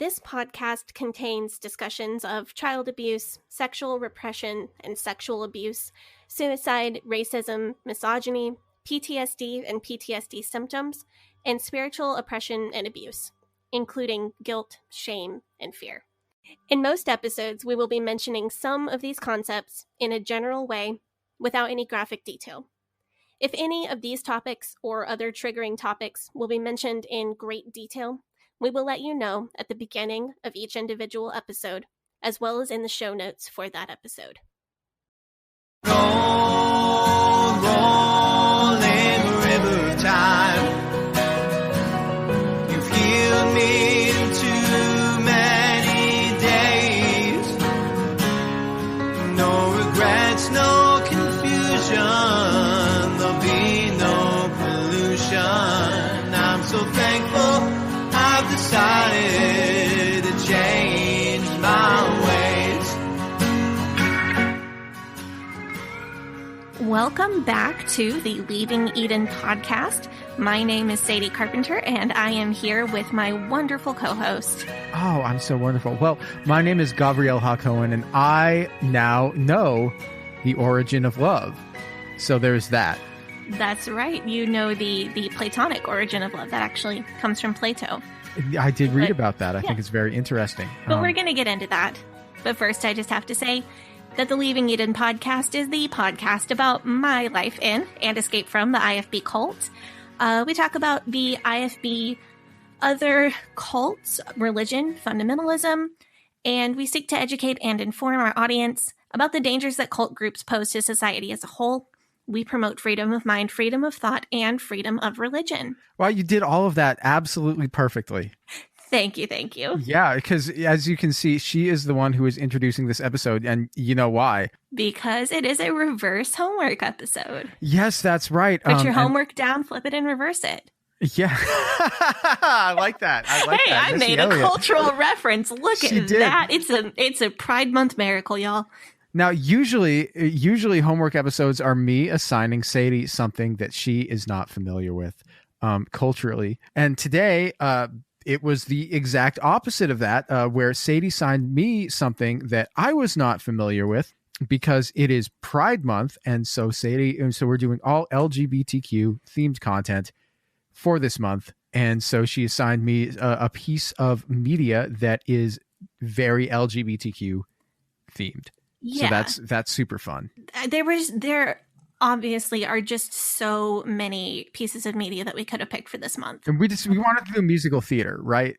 This podcast contains discussions of child abuse, sexual repression and sexual abuse, suicide, racism, misogyny, PTSD and PTSD symptoms, and spiritual oppression and abuse, including guilt, shame, and fear. In most episodes, we will be mentioning some of these concepts in a general way without any graphic detail. If any of these topics or other triggering topics will be mentioned in great detail, we will let you know at the beginning of each individual episode, as well as in the show notes for that episode. Rolling river of time, you've healed me in too many days. No regrets, no confusion, there'll be no pollution. I'm so thankful I've decided to change my ways. Welcome back to the Leaving Eden podcast. My name is Sadie Carpenter, and I am here with my wonderful co-host. Oh, I'm so wonderful. Well, my name is Gavri'el Hakohen, and I now know the origin of love. So there's that. That's right. You know the Platonic origin of love. That actually comes from Plato. I did read about that. I think it's very interesting. But we're going to get into that. But first, I just have to say that the Leaving Eden podcast is the podcast about my life in and escape from the IFB cult. We talk about the IFB, other cults, religion, fundamentalism, and we seek to educate and inform our audience about the dangers that cult groups pose to society as a whole. We promote freedom of mind, freedom of thought, and freedom of religion. Well, you did all of that absolutely perfectly. Thank you, thank you. Yeah, because as you can see, she is the one who is introducing this episode, and you know why. Because it is a reverse homework episode. Yes, that's right. Put your homework down, flip it, and reverse it. Yeah. I like that. Hey, I made a cultural reference. Look at that. It's a Pride Month miracle, y'all. Now, usually homework episodes are me assigning Sadie something that she is not familiar with culturally. And today, it was the exact opposite of that, where Sadie assigned me something that I was not familiar with because it is Pride Month. And so we're doing all LGBTQ themed content for this month. And so she assigned me a piece of media that is very LGBTQ themed. Yeah. So that's super fun. There obviously are just so many pieces of media that we could have picked for this month. And we wanted to do musical theater, right?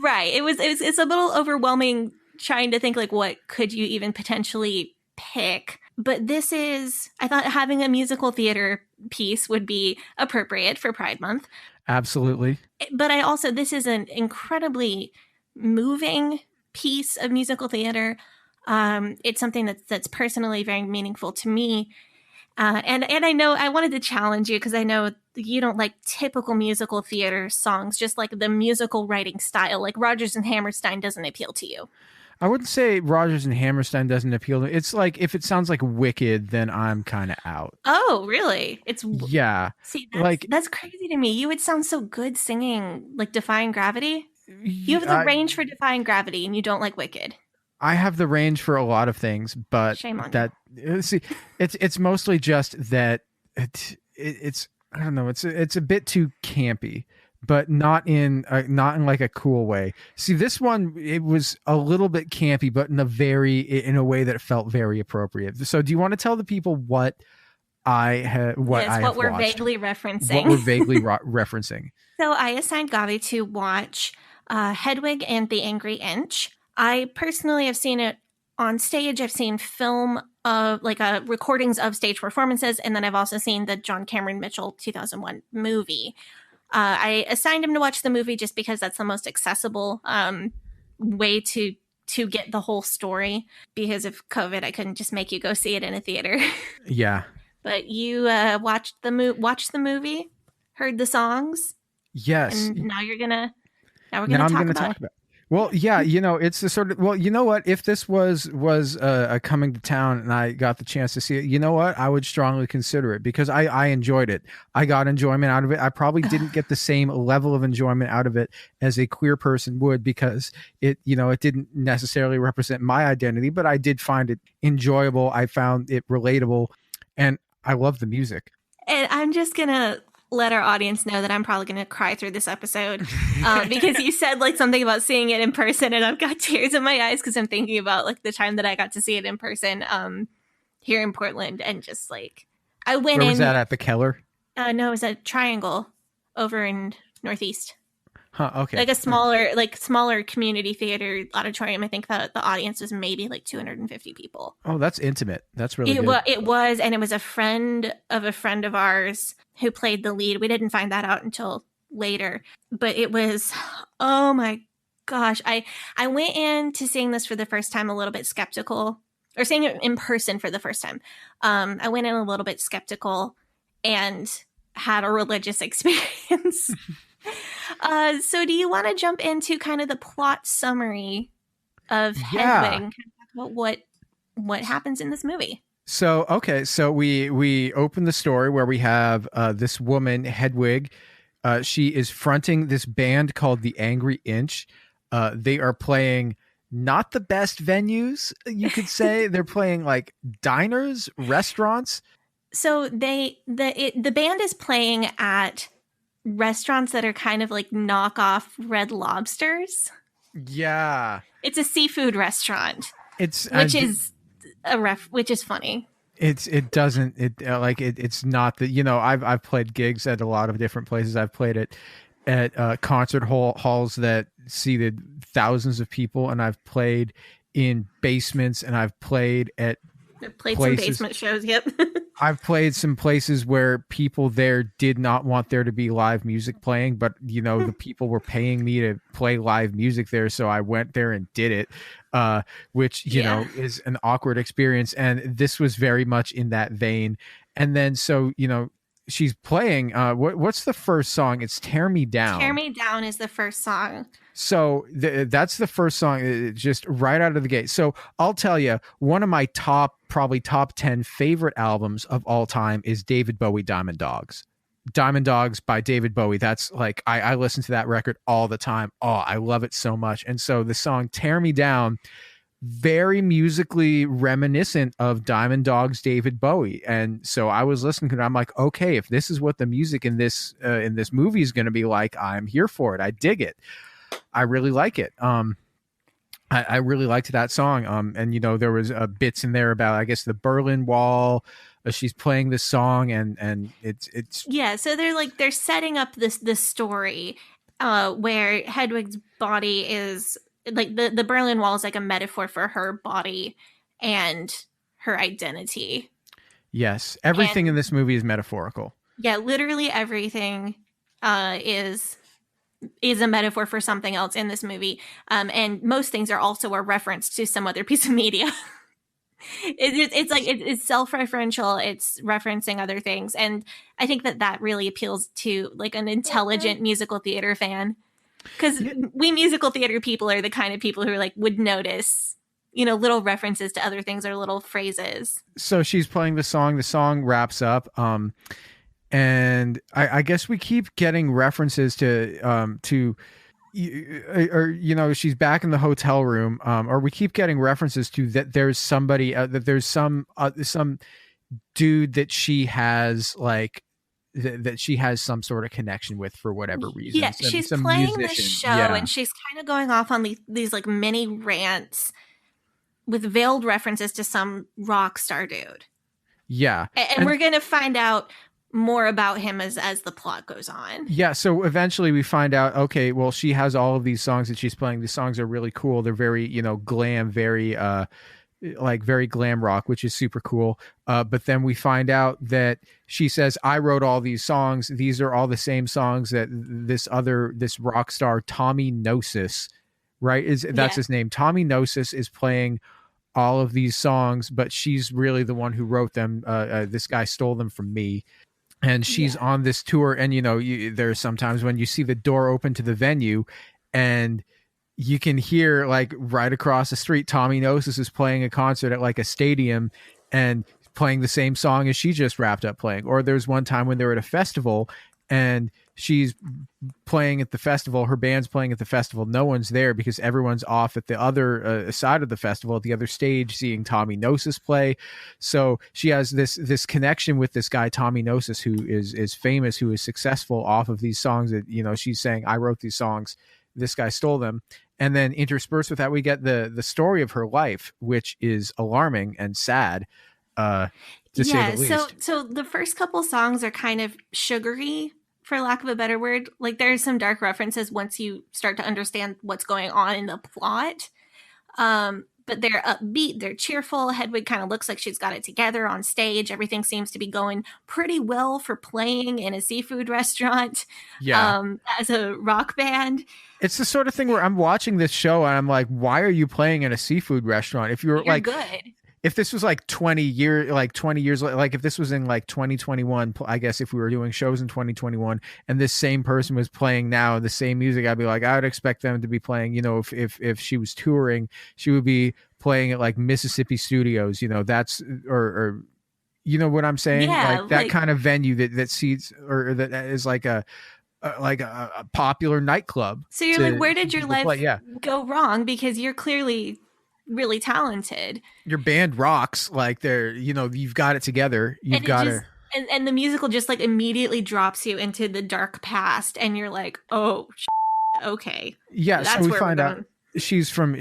Right. It's a little overwhelming trying to think like what could you even potentially pick. But I thought having a musical theater piece would be appropriate for Pride Month. Absolutely. But this is an incredibly moving piece of musical theater. It's something that's personally very meaningful to me. And I know I wanted to challenge you because I know you don't like typical musical theater songs, just like the musical writing style, like Rodgers and Hammerstein doesn't appeal to you. I wouldn't say Rodgers and Hammerstein doesn't appeal to me. It's like if it sounds like Wicked, then I'm kind of out. Oh, really? Yeah. See, that's crazy to me. You would sound so good singing like Defying Gravity. You have the range for Defying Gravity and you don't like Wicked. I have the range for a lot of things, but shame on you. See, it's mostly just that it's I don't know, it's a bit too campy, but not in like a cool way. See, this one, it was a little bit campy, but in a way that it felt very appropriate. So, do you want to tell the people what we're vaguely referencing? What we're vaguely referencing. So, I assigned Gavi to watch Hedwig and the Angry Inch. I personally have seen it on stage. I've seen film of recordings of stage performances. And then I've also seen the John Cameron Mitchell 2001 movie. I assigned him to watch the movie just because that's the most accessible way to get the whole story. Because of COVID, I couldn't just make you go see it in a theater. Yeah. But you watched the movie, heard the songs. Yes. And now we're going to talk about it. Well, yeah, it's the sort of, well, you know what? If this was a coming to town and I got the chance to see it, you know what? I would strongly consider it because I enjoyed it. I got enjoyment out of it. I probably didn't get the same level of enjoyment out of it as a queer person would because it didn't necessarily represent my identity, but I did find it enjoyable. I found it relatable, and I love the music. And I'm just going to let our audience know that I'm probably going to cry through this episode because you said like something about seeing it in person, and I've got tears in my eyes because I'm thinking about like the time that I got to see it in person here in Portland, and just like I went Where was that, at the Keller? No, it was a Triangle over in Northeast. Huh, okay. Like a smaller community theater auditorium. I think that the audience was maybe like 250 people. Oh, that's intimate. That's really good. It was, and it was a friend of ours who played the lead. We didn't find that out until later, but it was, oh my gosh. I went into seeing this for the first time a little bit skeptical, or seeing it in person for the first time. I went in a little bit skeptical and had a religious experience. So do you want to jump into kind of the plot summary of Hedwig and talk about what happens in this movie? So, okay. So we open the story where we have this woman, Hedwig. She is fronting this band called the Angry Inch. They are playing not the best venues, you could say. They're playing like diners, restaurants. So the band is playing at restaurants that are kind of like knockoff Red Lobsters. Yeah, it's a seafood restaurant. It's which is funny. It's not that, I've played gigs at a lot of different places. I've played at concert halls that seated thousands of people, and I've played in basements, and I've played at some basement shows. Yep. I've played some places where people there did not want there to be live music playing, but the people were paying me to play live music there, so I went there and did it, which is an awkward experience. And this was very much in that vein. And then so she's playing. What's the first song? It's "Tear Me Down." "Tear Me Down" is the first song. So that's the first song, just right out of the gate. So I'll tell you, one of my probably top 10 favorite albums of all time is David Bowie, Diamond Dogs. Diamond Dogs by David Bowie. That's like, I listen to that record all the time. Oh, I love it so much. And so the song "Tear Me Down," very musically reminiscent of Diamond Dogs, David Bowie. And so I was listening to it. I'm like, okay, if this is what the music in this movie is going to be like, I'm here for it. I dig it. I really like it. I really liked that song. And there was bits in there about, I guess, the Berlin Wall. She's playing this song, and it's yeah. So they're setting up this story where Hedwig's body is like the Berlin Wall is like a metaphor for her body and her identity. Yes, everything in this movie is metaphorical. Yeah, literally everything is a metaphor for something else in this movie. And most things are also a reference to some other piece of media. It's self-referential. It's referencing other things. And I think that really appeals to like an intelligent musical theater fan. Because we musical theater people are the kind of people who are like would notice, little references to other things or little phrases. So she's playing the song. The song wraps up. And I guess we keep getting references to she's back in the hotel room, or we keep getting references to that there's somebody that there's some dude that she has like that she has some sort of connection with for whatever reason. Yeah, she's playing this show, and she's kind of going off on these like mini rants with veiled references to some rock star dude. Yeah, and we're gonna find out more about him as the plot goes on. Yeah, so eventually we find out, okay, well, she has all of these songs that she's playing. The songs are really cool. They're very, glam, very very glam rock, which is super cool. But then we find out that she says, I wrote all these songs. These are all the same songs that this rock star Tommy Gnosis, right? That's his name. Tommy Gnosis is playing all of these songs, but she's really the one who wrote them. This guy stole them from me. And she's on this tour, and there's sometimes when you see the door open to the venue, and you can hear like right across the street, Tommy Gnosis is playing a concert at like a stadium and playing the same song as she just wrapped up playing. Or there's one time when they were at a festival and she's playing at the festival, her band's playing at the festival, no one's there because everyone's off at the other side of the festival, at the other stage, seeing Tommy Gnosis play. So she has this connection with this guy Tommy Gnosis, who is famous, who is successful off of these songs that, you know, she's saying, I wrote these songs, this guy stole them. And then interspersed with that, we get the story of her life, which is alarming and sad, to say the least. So the first couple songs are kind of sugary, for lack of a better word. Like there's some dark references once you start to understand what's going on in the plot. But they're upbeat, they're cheerful. Hedwig kind of looks like she's got it together on stage. Everything seems to be going pretty well for playing in a seafood restaurant. As a rock band. It's the sort of thing where I'm watching this show and I'm like, why are you playing in a seafood restaurant? If you're like good. If this was like 20 years, like if this was in like 2021, I guess if we were doing shows in 2021 and this same person was playing now the same music, I'd be like, I would expect them to be playing, you know, if she was touring, she would be playing at like Mississippi Studios, you know, that's, or you know what I'm saying? Yeah, like that kind of venue that seats, or that is like a popular nightclub. So you're like, where did your life go wrong? Because you're clearly really talented. Your band rocks. Like they're, you know, you've got it together. You've got it. And the musical just like immediately drops you into the dark past, and you're like, oh, okay. Yeah. That's so we find out she's from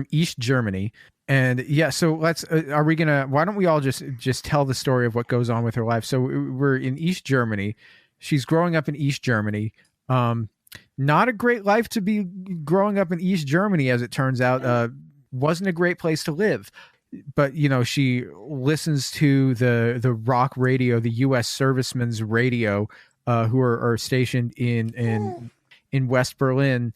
East Germany. And yeah, so why don't we all just tell the story of what goes on with her life? So we're in East Germany. She's growing up in East Germany. Not a great life to be growing up in East Germany, as it turns out. Wasn't a great place to live. But, you know, she listens to the rock radio, the U.S. servicemen's radio, who are stationed in West Berlin,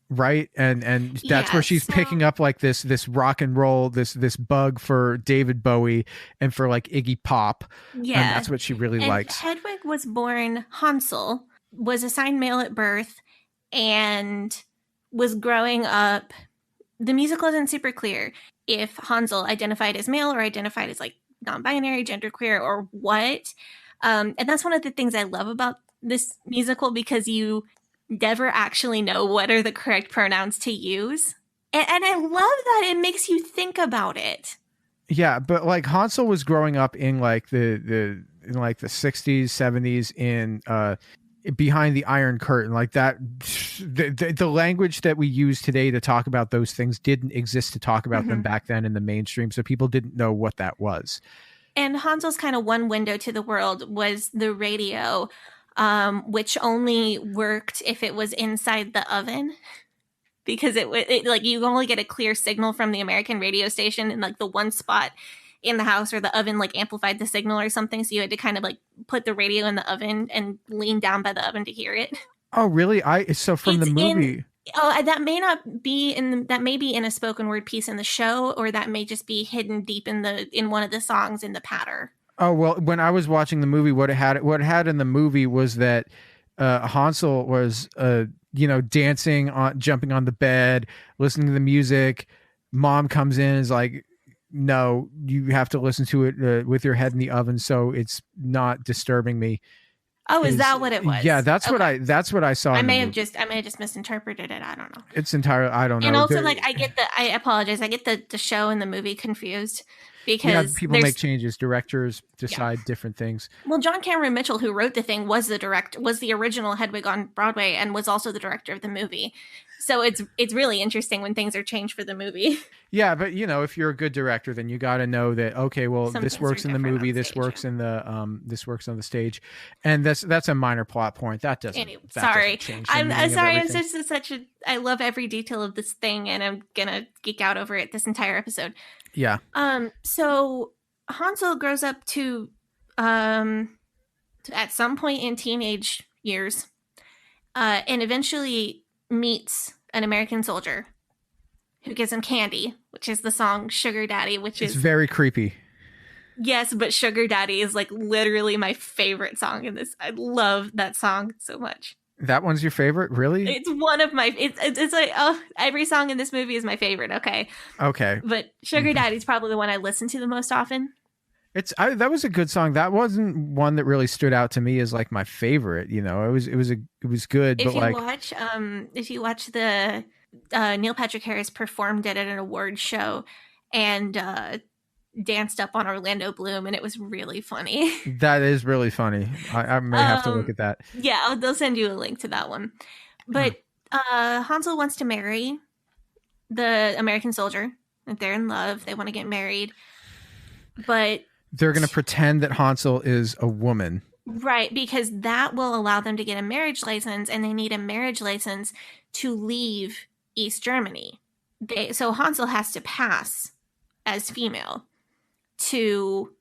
right? And that's where she's picking up like this rock and roll, this bug for David Bowie and for like Iggy Pop. Yeah. And that's what she really likes. Hedwig was born Hansel, was assigned male at birth, and was growing up. The musical isn't super clear if Hansel identified as male or identified as like non-binary, genderqueer, or what. And that's one of the things I love about this musical, because you never actually know what are the correct pronouns to use. And I love that it makes you think about it. Yeah, but like Hansel was growing up in like the 60s, 70s in behind the Iron Curtain, like that. The language that we use today to talk about those things didn't exist to talk about them back then in the mainstream, so people didn't know what that was. And Hansel's kind of one window to the world was the radio, which only worked if it was inside the oven, because it like you only get a clear signal from the American radio station in like the one spot in the house, or the oven like amplified the signal or something. So you had to kind of like put the radio in the oven and lean down by the oven to hear it. Oh, really? From the movie. That may not be that may be in a spoken word piece in the show, or that may just be hidden deep in one of the songs in the patter. Oh, well, when I was watching the movie, what it had in the movie was that Hansel was, dancing, jumping on the bed, listening to the music. Mom comes in and is like, no, you have to listen to it with your head in the oven, so it's not disturbing me. Oh, is that what it was? Yeah, that's okay. That's what I saw. I may have just misinterpreted it. I don't know. It's entirely, I don't know. And also, I apologize. I get the show and the movie confused, because people make changes. Directors decide different things. Well, John Cameron Mitchell, who wrote the thing, was the original Hedwig on Broadway, and was also the director of the movie. So it's really interesting when things are changed for the movie. Yeah, but if you're a good director, then you got to know that, okay, well, this works in the movie, this works in the this works on the stage, and that's a minor plot point. That doesn't. Anyway, sorry, I'm sorry. I'm just such a. I love every detail of this thing, and I'm gonna geek out over it this entire episode. Yeah. So Hansel grows up to at some point in teenage years, and eventually meets an American soldier who gives him candy, which is the song Sugar Daddy, it's very creepy. Yes, but Sugar Daddy is like literally my favorite song in this. I love that song so much. That one's your favorite, really? It's one of my. It's like, oh, every song in this movie is my favorite. Okay, Okay. but Sugar Daddy's probably the one I listen to the most often. That was a good song. That wasn't one that really stood out to me as like my favorite. You know, it was good, but like If you watch the Neil Patrick Harris performed it at an award show and danced up on Orlando Bloom, and it was really funny. that is really funny. I may have to look at that. Yeah, they'll send you a link to that one. But Hansel wants to marry the American soldier. They're in love. They want to get married, but They're going to pretend that Hansel is a woman. right, because that will allow them to get a marriage license, and they need a marriage license to leave East Germany. So Hansel has to pass as female to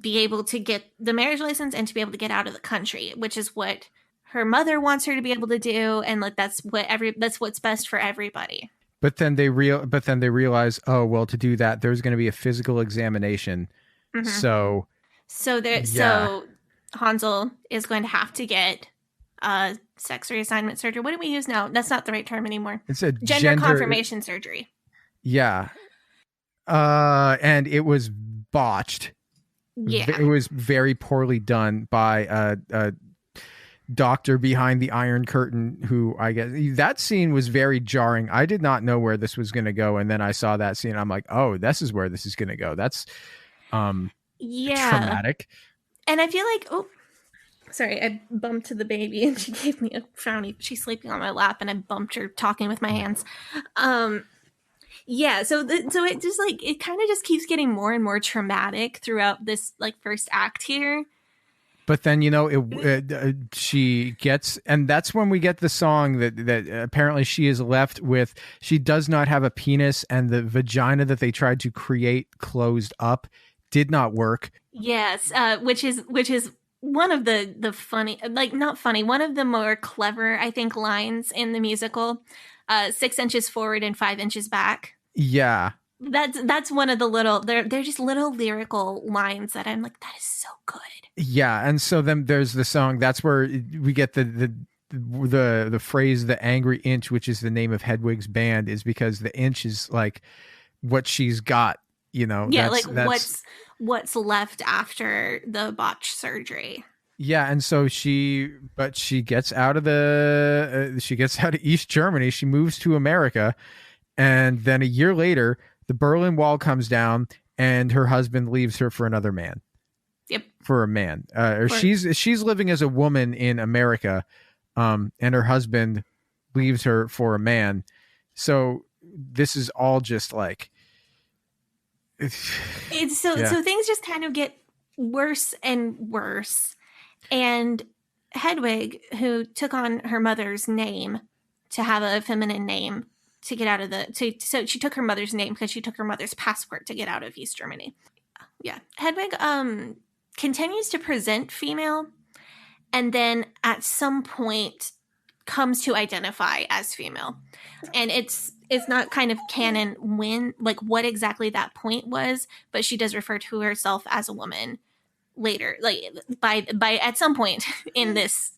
be able to get the marriage license and to be able to get out of the country, which is what her mother wants her to be able to do, and like that's what's best for everybody. But then they realize, oh well, to do that, there's going to be a physical examination. Mm-hmm. So Hansel is going to have to get sex reassignment surgery. What do we use now? That's not the right term anymore. It's a gender confirmation surgery. Yeah. And it was botched. Yeah. It was very poorly done by a doctor behind the Iron Curtain, who I guess that scene was very jarring. I did not know where this was going to go. And then I saw that scene. I'm like, oh, this is where this is going to go. That's traumatic. And I feel like, oh, sorry, I bumped the baby and she gave me a frowny. She's sleeping on my lap and I bumped her talking with my hands. Yeah, so it just like, it kind of just keeps getting more and more traumatic throughout this like first act here. But then, you know, she gets, and that's when we get the song that apparently she is left with. She does not have a penis, and the vagina that they tried to create closed up did not work. Yes, which is one of the funny, like not funny, one of the more clever, I think, lines in the musical. 6 inches forward and 5 inches back. Yeah. That's one of the little, they're just little lyrical lines that I'm like, that is so good. Yeah, and so then there's the song. That's where we get the phrase "the angry inch," which is the name of Hedwig's band, is because the inch is like what she's got. You know, yeah, that's what's left after the botched surgery. Yeah, and so she gets out of East Germany. She moves to America, and then a year later, the Berlin Wall comes down, and her husband leaves her for another man. Yep. For a man. She's living as a woman in America, and her husband leaves her for a man. So this is all just like so things just kind of get worse and worse. And Hedwig, who took on her mother's name to have a feminine name to get out of so she took her mother's name because she took her mother's passport to get out of East Germany. Yeah. Hedwig continues to present female, and then at some point comes to identify as female. And it's not kind of canon when, like, what exactly that point was, but she does refer to herself as a woman later, like by at some point in this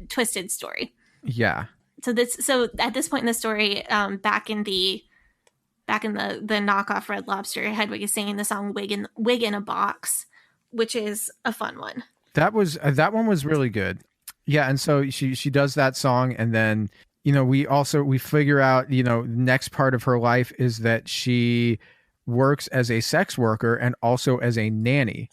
twisted story. Yeah. So at this point in the story, back in the knockoff Red Lobster, Hedwig is singing the song "Wig in a Box," which is a fun one. That one was really good. Yeah, and so she does that song, and then, you know, we figure out, you know, the next part of her life is that she works as a sex worker and also as a nanny,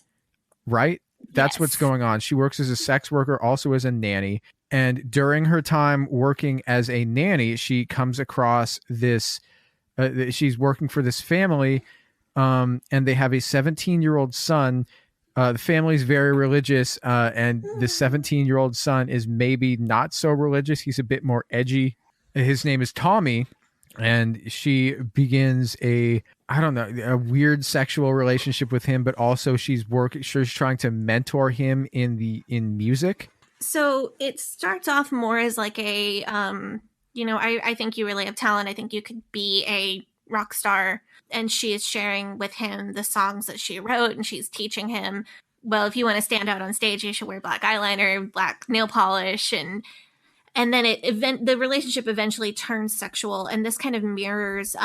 right? That's what's going on. She works as a sex worker, also as a nanny. And during her time working as a nanny, she comes across this, she's working for this family, and they have a 17-year-old son. The family's very religious, and the 17-year-old son is maybe not so religious. He's a bit more edgy. His name is Tommy, and she begins a weird sexual relationship with him, but also she's trying to mentor him in music. So it starts off more as like a, I think you really have talent. I think you could be a rock star. And she is sharing with him the songs that she wrote, and she's teaching him, well, if you want to stand out on stage, you should wear black eyeliner, black nail polish. And And then the relationship eventually turns sexual, and this kind of mirrors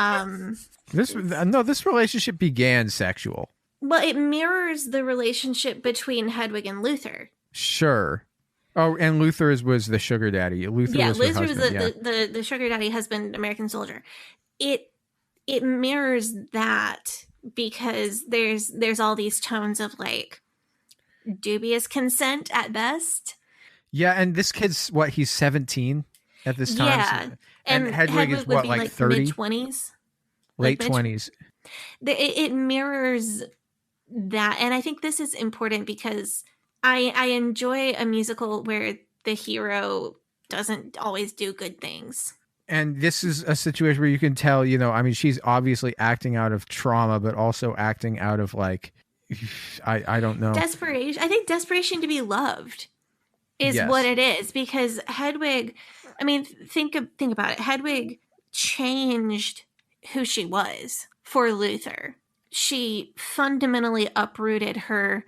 this relationship began sexual. well, it mirrors the relationship between Hedwig and Luther. Sure. Oh, and Luther was the sugar daddy. Luther was Luther was the sugar daddy husband, American soldier. It mirrors that because there's all these tones of like dubious consent at best. Yeah, and this kid's what, he's 17 at this time. Yeah. And Hedwig is what, like 30? Mid-20s? Late 20s. It mirrors that, and I think this is important because I enjoy a musical where the hero doesn't always do good things. And this is a situation where you can tell, I mean, she's obviously acting out of trauma, but also acting out of like, I don't know. Desperation. I think desperation to be loved is what it is, because Hedwig, I mean, think about it. Hedwig changed who she was for Luther. She fundamentally uprooted her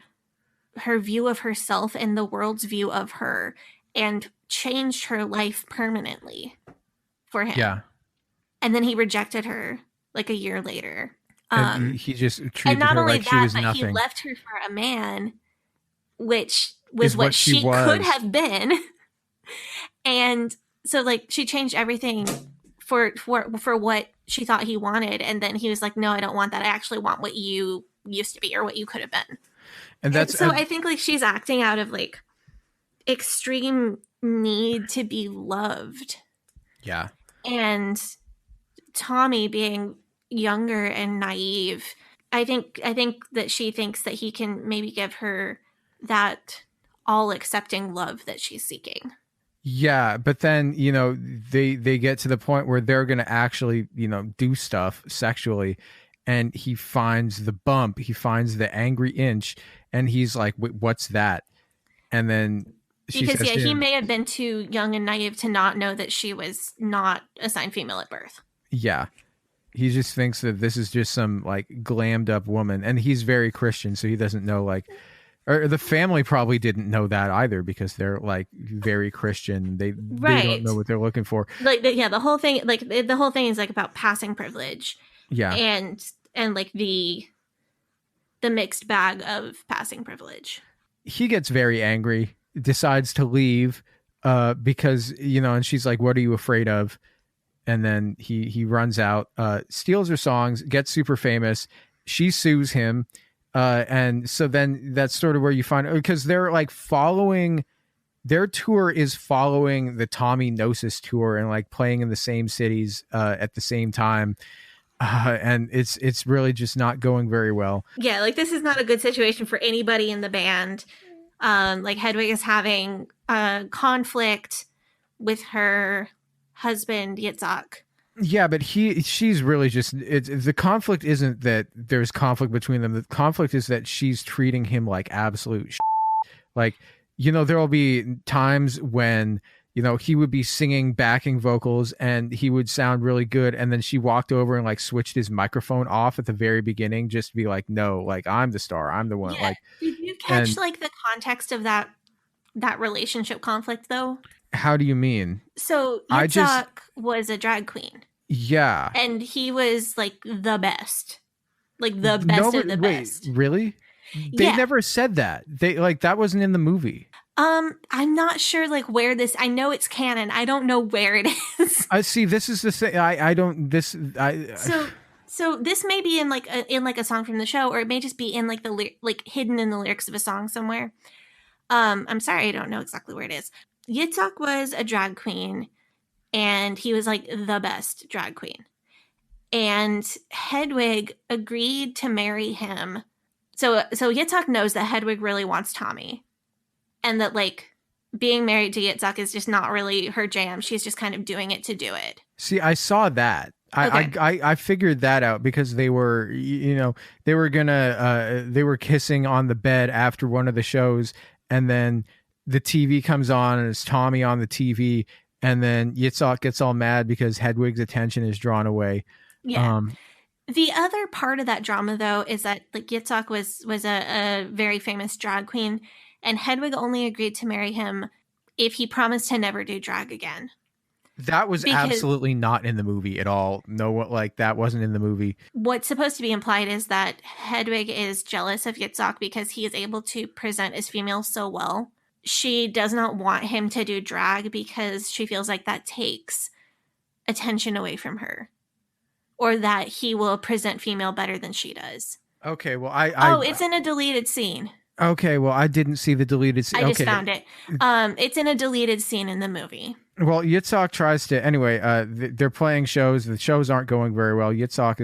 view of herself and the world's view of her and changed her life permanently for him. Yeah. And then he rejected her like a year later. And he just treated her like she was nothing. He left her for a man, which was what she could have been. And so like she changed everything for what she thought he wanted, and then he was like, no, I don't want that. I actually want what you used to be or what you could have been. And so I think like she's acting out of like extreme need to be loved. Yeah. And Tommy being younger and naive, I think that she thinks that he can maybe give her that all accepting love that she's seeking. Yeah, but then, they get to the point where they're going to actually, do stuff sexually, and he finds the bump, he finds the angry inch, and he's like, what's that? And then she says to him, he may have been too young and naive to not know that she was not assigned female at birth. Yeah. He just thinks that this is just some like glammed up woman, and he's very Christian, so he doesn't know or the family probably didn't know that either because they're like very Christian. They don't know what they're looking for. Like the whole thing, the whole thing is like about passing privilege. Yeah, and like the mixed bag of passing privilege. He gets very angry, decides to leave, because and she's like, "What are you afraid of?" And then he runs out, steals her songs, gets super famous. She sues him. And so then that's sort of where you find, because they're like their tour is following the Tommy Gnosis tour and like playing in the same cities at the same time. And it's really just not going very well. Yeah, like this is not a good situation for anybody in the band. Like Hedwig is having conflict with her husband Yitzhak. Yeah, but she's really just the conflict isn't that there's conflict between them. The conflict is that she's treating him like absolute shit. Like, there will be times when he would be singing backing vocals and he would sound really good, and then she walked over and like switched his microphone off at the very beginning just to be like, no, like I'm the star, I'm the one. Yeah. Like, did you catch like the context of that relationship conflict though? How do you mean? So Yitzhak was a drag queen. Yeah. And he was like the best. Like the best of the best. Really? They never said that. They like that wasn't in the movie. I'm not sure like where this, I know it's canon. I don't know where it is. I see. This is the thing. So this may be in like a song from the show, or it may just be in like hidden in the lyrics of a song somewhere. I'm sorry, I don't know exactly where it is. Yitzhak was a drag queen, and he was like the best drag queen. And Hedwig agreed to marry him. So Yitzhak knows that Hedwig really wants Tommy, and that like being married to Yitzhak is just not really her jam. She's just kind of doing it to do it. See, I saw that. I figured that out because they were, they were kissing on the bed after one of the shows, and then the TV comes on and it's Tommy on the TV, and then Yitzhak gets all mad because Hedwig's attention is drawn away. Yeah. The other part of that drama, though, is that like Yitzhak was a very famous drag queen, and Hedwig only agreed to marry him if he promised to never do drag again. That was absolutely not in the movie at all. No, like that wasn't in the movie. What's supposed to be implied is that Hedwig is jealous of Yitzhak because he is able to present as female so well. She does not want him to do drag because she feels like that takes attention away from her, or that he will present female better than she does. Okay, well, it's in a deleted scene. Okay, well, I didn't see the deleted scene. I just found it. It's in a deleted scene in the movie. Well, Yitzhak tries to anyway. They're playing shows. The shows aren't going very well. Yitzhak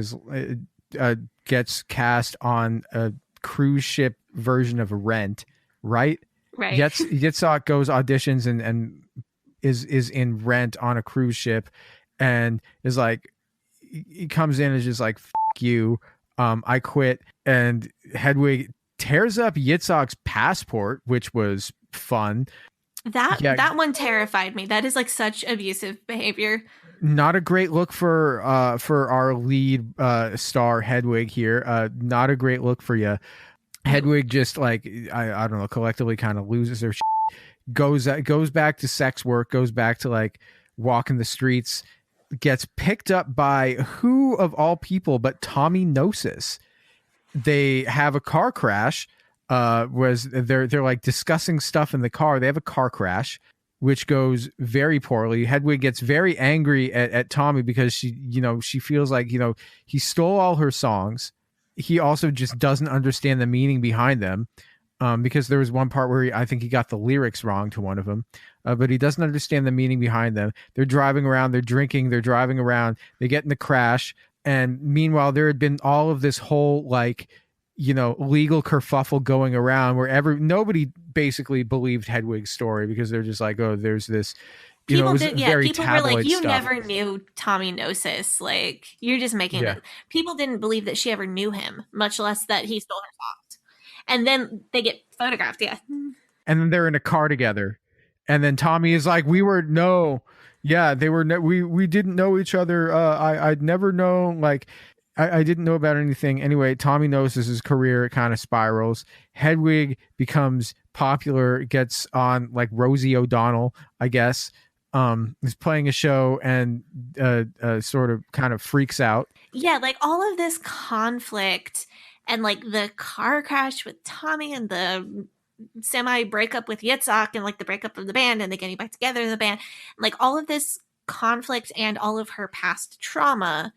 gets cast on a cruise ship version of Rent, right? Right. Yitzhak goes auditions and is in Rent on a cruise ship, and is like, he comes in and is just like, "F you, I quit." And Hedwig tears up Yitzhak's passport, which was fun. That one terrified me. That is like such abusive behavior. Not a great look for our lead star Hedwig here. Not a great look for you. Hedwig just like I don't know, collectively kind of loses her shit. Goes back to sex work, goes back to like walking the streets, gets picked up by who of all people but Tommy Gnosis. They have a car crash. They're like discussing stuff in the car. They have a car crash, which goes very poorly. Hedwig gets very angry at Tommy because she feels like, he stole all her songs. He also just doesn't understand the meaning behind them, because there was one part where I think he got the lyrics wrong to one of them, but he doesn't understand the meaning behind them. They're driving around, they're drinking, they're driving around, they get in the crash. And meanwhile, there had been all of this whole legal kerfuffle going around where nobody basically believed Hedwig's story because they're just like, oh, there's this, people were like, you stuff. Never knew Tommy Gnosis. Like, you're just making it. People didn't believe that she ever knew him, much less that he stole her songs. And then they get photographed. Yeah. And then they're in a car together. And then Tommy is like, we didn't know each other. I'd never known, like, I didn't know about anything. Anyway, Tommy Gnosis' career kind of spirals. Hedwig becomes popular, gets on like Rosie O'Donnell, I guess, is playing a show and sort of kind of freaks out. Yeah, like all of this conflict and like the car crash with Tommy and the semi breakup with Yitzhak and like the breakup of the band and they getting back together in the band, like all of this conflict and all of her past trauma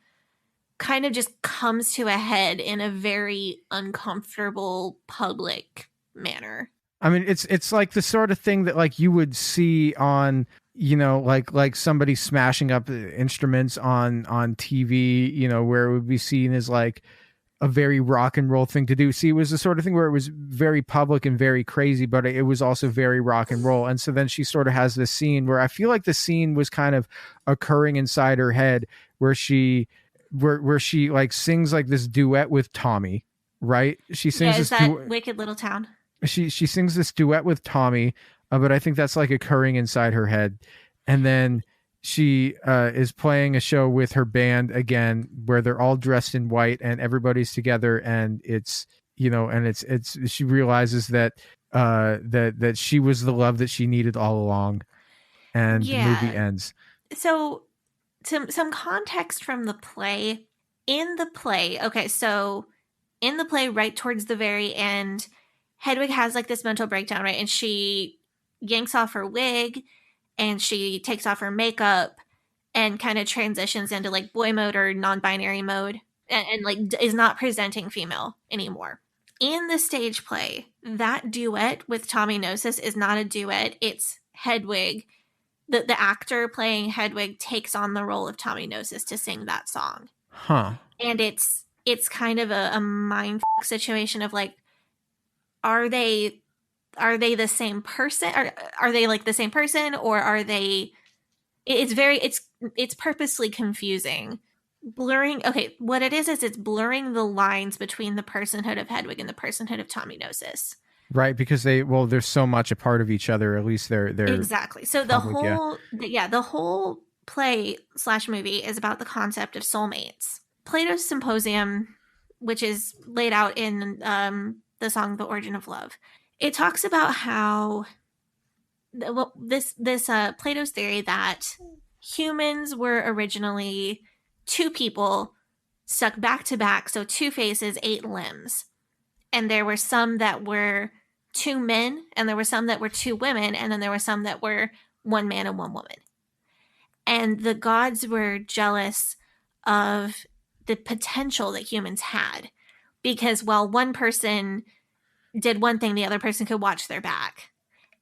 kind of just comes to a head in a very uncomfortable public manner. I mean, it's like the sort of thing that like you would see on, like somebody smashing up instruments on TV, where it would be seen as like a very rock and roll thing to do. See, it was the sort of thing where it was very public and very crazy, but it was also very rock and roll. And so then she sort of has this scene where I feel like the scene was kind of occurring inside her head where she like sings like this duet with Tommy, right? She sings is that Wicked Little Town? She sings this duet with Tommy, but I think that's like occurring inside her head. And then she is playing a show with her band again, where they're all dressed in white and everybody's together, and it's she realizes that that she was the love that she needed all along, and the movie ends. So some context from the play. In the play, right towards the very end, Hedwig has like this mental breakdown, right? And she yanks off her wig and she takes off her makeup and kind of transitions into like boy mode or non-binary mode and like is not presenting female anymore. In the stage play, that duet with Tommy Gnosis is not a duet. It's Hedwig. The actor playing Hedwig takes on the role of Tommy Gnosis to sing that song. Huh. And it's kind of a mind situation of like, are they the same person? Are they like the same person, or are they? It's purposely confusing, blurring. Okay, what it is it's blurring the lines between the personhood of Hedwig and the personhood of Tommy Gnosis. Right, because they're so much a part of each other. At least they're exactly. So the whole play / movie is about the concept of soulmates. Plato's Symposium, which is laid out in the song "The Origin of Love," it talks about how Plato's theory that humans were originally two people stuck back to back, so two faces, eight limbs. And there were some that were two men, and there were some that were two women, and then there were some that were one man and one woman. And the gods were jealous of the potential that humans had, because while one person did one thing, the other person could watch their back,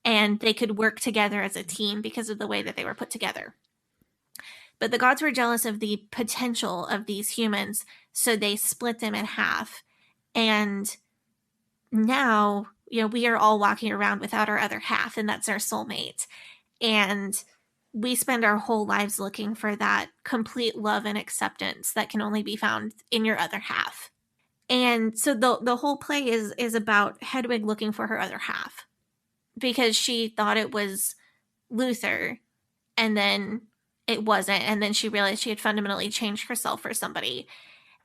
and they could work together as a team because of the way that they were put together. But the gods were jealous of the potential of these humans, so they split them in half. And now, we are all walking around without our other half, and that's our soulmate. And we spend our whole lives looking for that complete love and acceptance that can only be found in your other half. And so the whole play is about Hedwig looking for her other half, because she thought it was Luther, and then it wasn't. And then she realized she had fundamentally changed herself for somebody,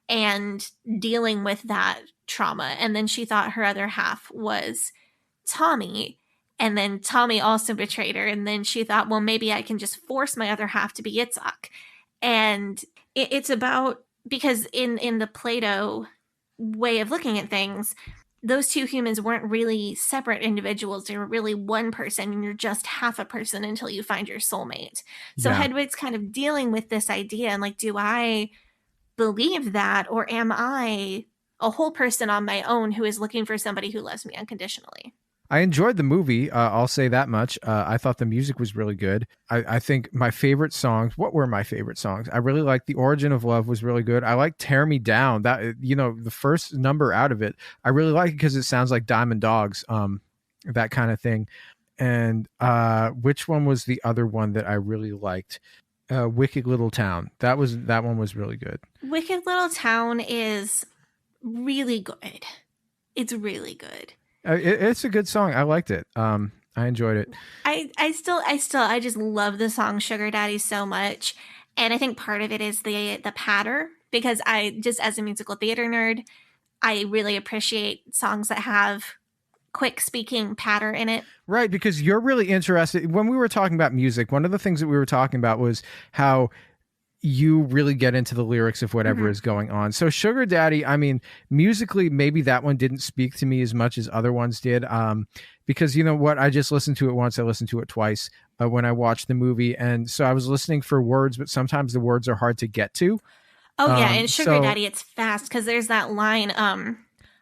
and dealing with that trauma. And then she thought her other half was Tommy. And then Tommy also betrayed her. And then she thought, well, maybe I can just force my other half to be Yitzhak. And it's about, because in the Plato way of looking at things, those two humans weren't really separate individuals. They were really one person, and you're just half a person until you find your soulmate. So Yeah. Hedwig's kind of dealing with this idea, and like, do I believe that, or am I a whole person on my own who is looking for somebody who loves me unconditionally? I enjoyed the movie. I'll say that much. I thought the music was really good. I think my favorite songs, what were my favorite songs? I really liked The Origin of Love was really good. I like Tear Me Down. That, the first number out of it, I really like it because it sounds like Diamond Dogs, that kind of thing. And which one was the other one that I really liked? Wicked Little Town. That one was really good. Wicked Little Town is really good. It's really good. It's a good song. I liked it. I enjoyed it. I just love the song Sugar Daddy so much. And I think part of it is the patter, because I just, as a musical theater nerd, I really appreciate songs that have quick speaking patter in it. Right, because you're really interested. When we were talking about music, one of the things that we were talking about was how you really get into the lyrics of whatever is going on. So Sugar Daddy, I mean, musically, maybe that one didn't speak to me as much as other ones did. Because you know what? I just listened to it once. I listened to it twice when I watched the movie. And so I was listening for words, but sometimes the words are hard to get to. Oh yeah. And Sugar Daddy, it's fast, because there's that line,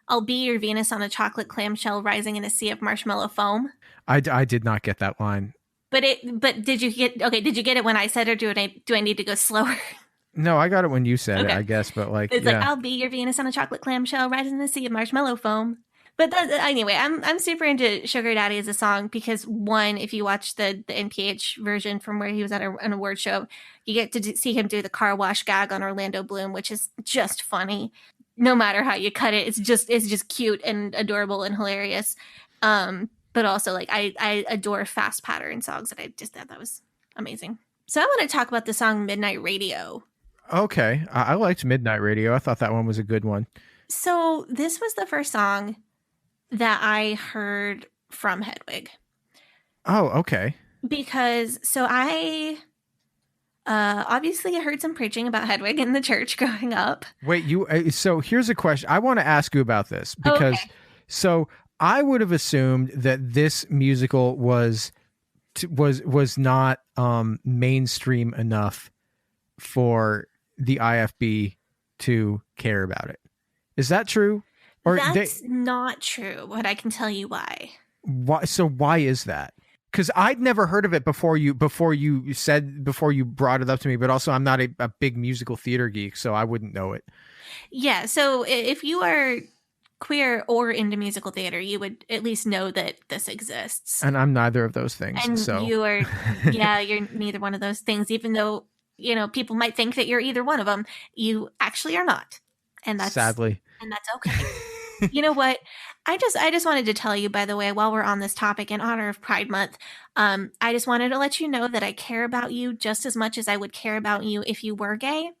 I'll be your Venus on a chocolate clamshell rising in a sea of marshmallow foam. I did not get that line. But did you get it when I said it, or do I need to go slower? No, I got it when you said it, I guess. But it's like, I'll be your Venus on a chocolate clamshell rising in the sea of marshmallow foam. But anyway, I'm super into Sugar Daddy as a song, because one, if you watch the NPH version from where he was at an award show, you get to see him do the car wash gag on Orlando Bloom, which is just funny. No matter how you cut it, it's just cute and adorable and hilarious. But also, like, I adore fast pattern songs, and I just thought that was amazing. So I want to talk about the song Midnight Radio. Okay. I liked Midnight Radio. I thought that one was a good one. So this was the first song that I heard from Hedwig. Oh, okay. Because, so I obviously heard some preaching about Hedwig in the church growing up. Wait, so here's a question. I want to ask you about this, because so I would have assumed that this musical was not mainstream enough for the IFB to care about it. Is that true? Or that's not true, but I can tell you why. Why? So why is that? Because I'd never heard of it before you brought it up to me. But also, I'm not a big musical theater geek, so I wouldn't know it. Yeah. So if you are queer or into musical theater, you would at least know that this exists. And I'm neither of those things. And so you are, you're neither one of those things, even though, people might think that you're either one of them. You actually are not. And that's sadly. And that's okay. You know what? I just wanted to tell you, by the way, while we're on this topic in honor of Pride Month, I just wanted to let you know that I care about you just as much as I would care about you if you were gay.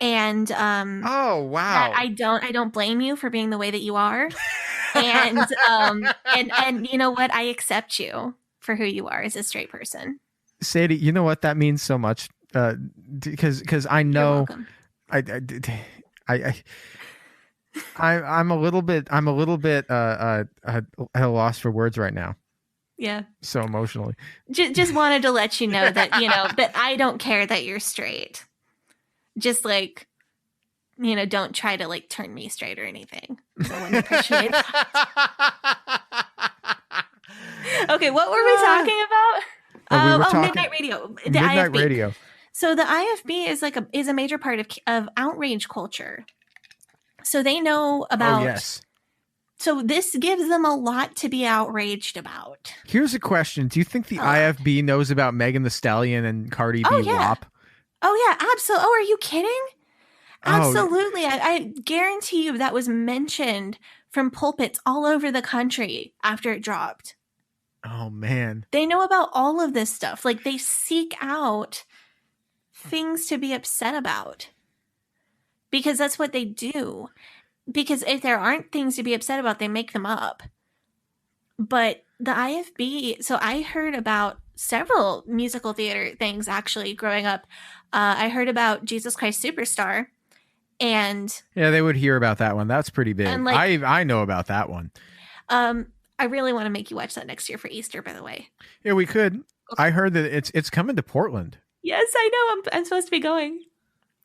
And oh wow, I don't blame you for being the way that you are, and you know what, I accept you. for who you are as a straight person. Sadie, you know what that means so much, because I know, I'm a little bit at a loss for words right now. Yeah. So emotionally. Just wanted to let you know that, that I don't care that you're straight. Just like, don't try to like turn me straight or anything. I wouldn't appreciate that. Okay, what were we talking about? We were talking Midnight Radio. The Midnight IFB. Radio. So the IFB is a major part of outrage culture. So they know about. Oh, yes. So this gives them a lot to be outraged about. Here's a question: do you think the IFB knows about Megan Thee Stallion and Cardi B WAP? Oh yeah, absolutely. Oh, are you kidding? Absolutely. I guarantee you that was mentioned from pulpits all over the country after it dropped. Oh man. They know about all of this stuff. Like they seek out things to be upset about. Because that's what they do. Because if there aren't things to be upset about, they make them up. But the IFB, so I heard about several musical theater things actually growing up. I heard about Jesus Christ Superstar. And yeah, they would hear about that one. That's pretty big. And like, I know about that one. I really want to make you watch that next year for Easter, by the way. Yeah, we could. Okay. I heard that it's coming to Portland. Yes, I know. I'm supposed to be going.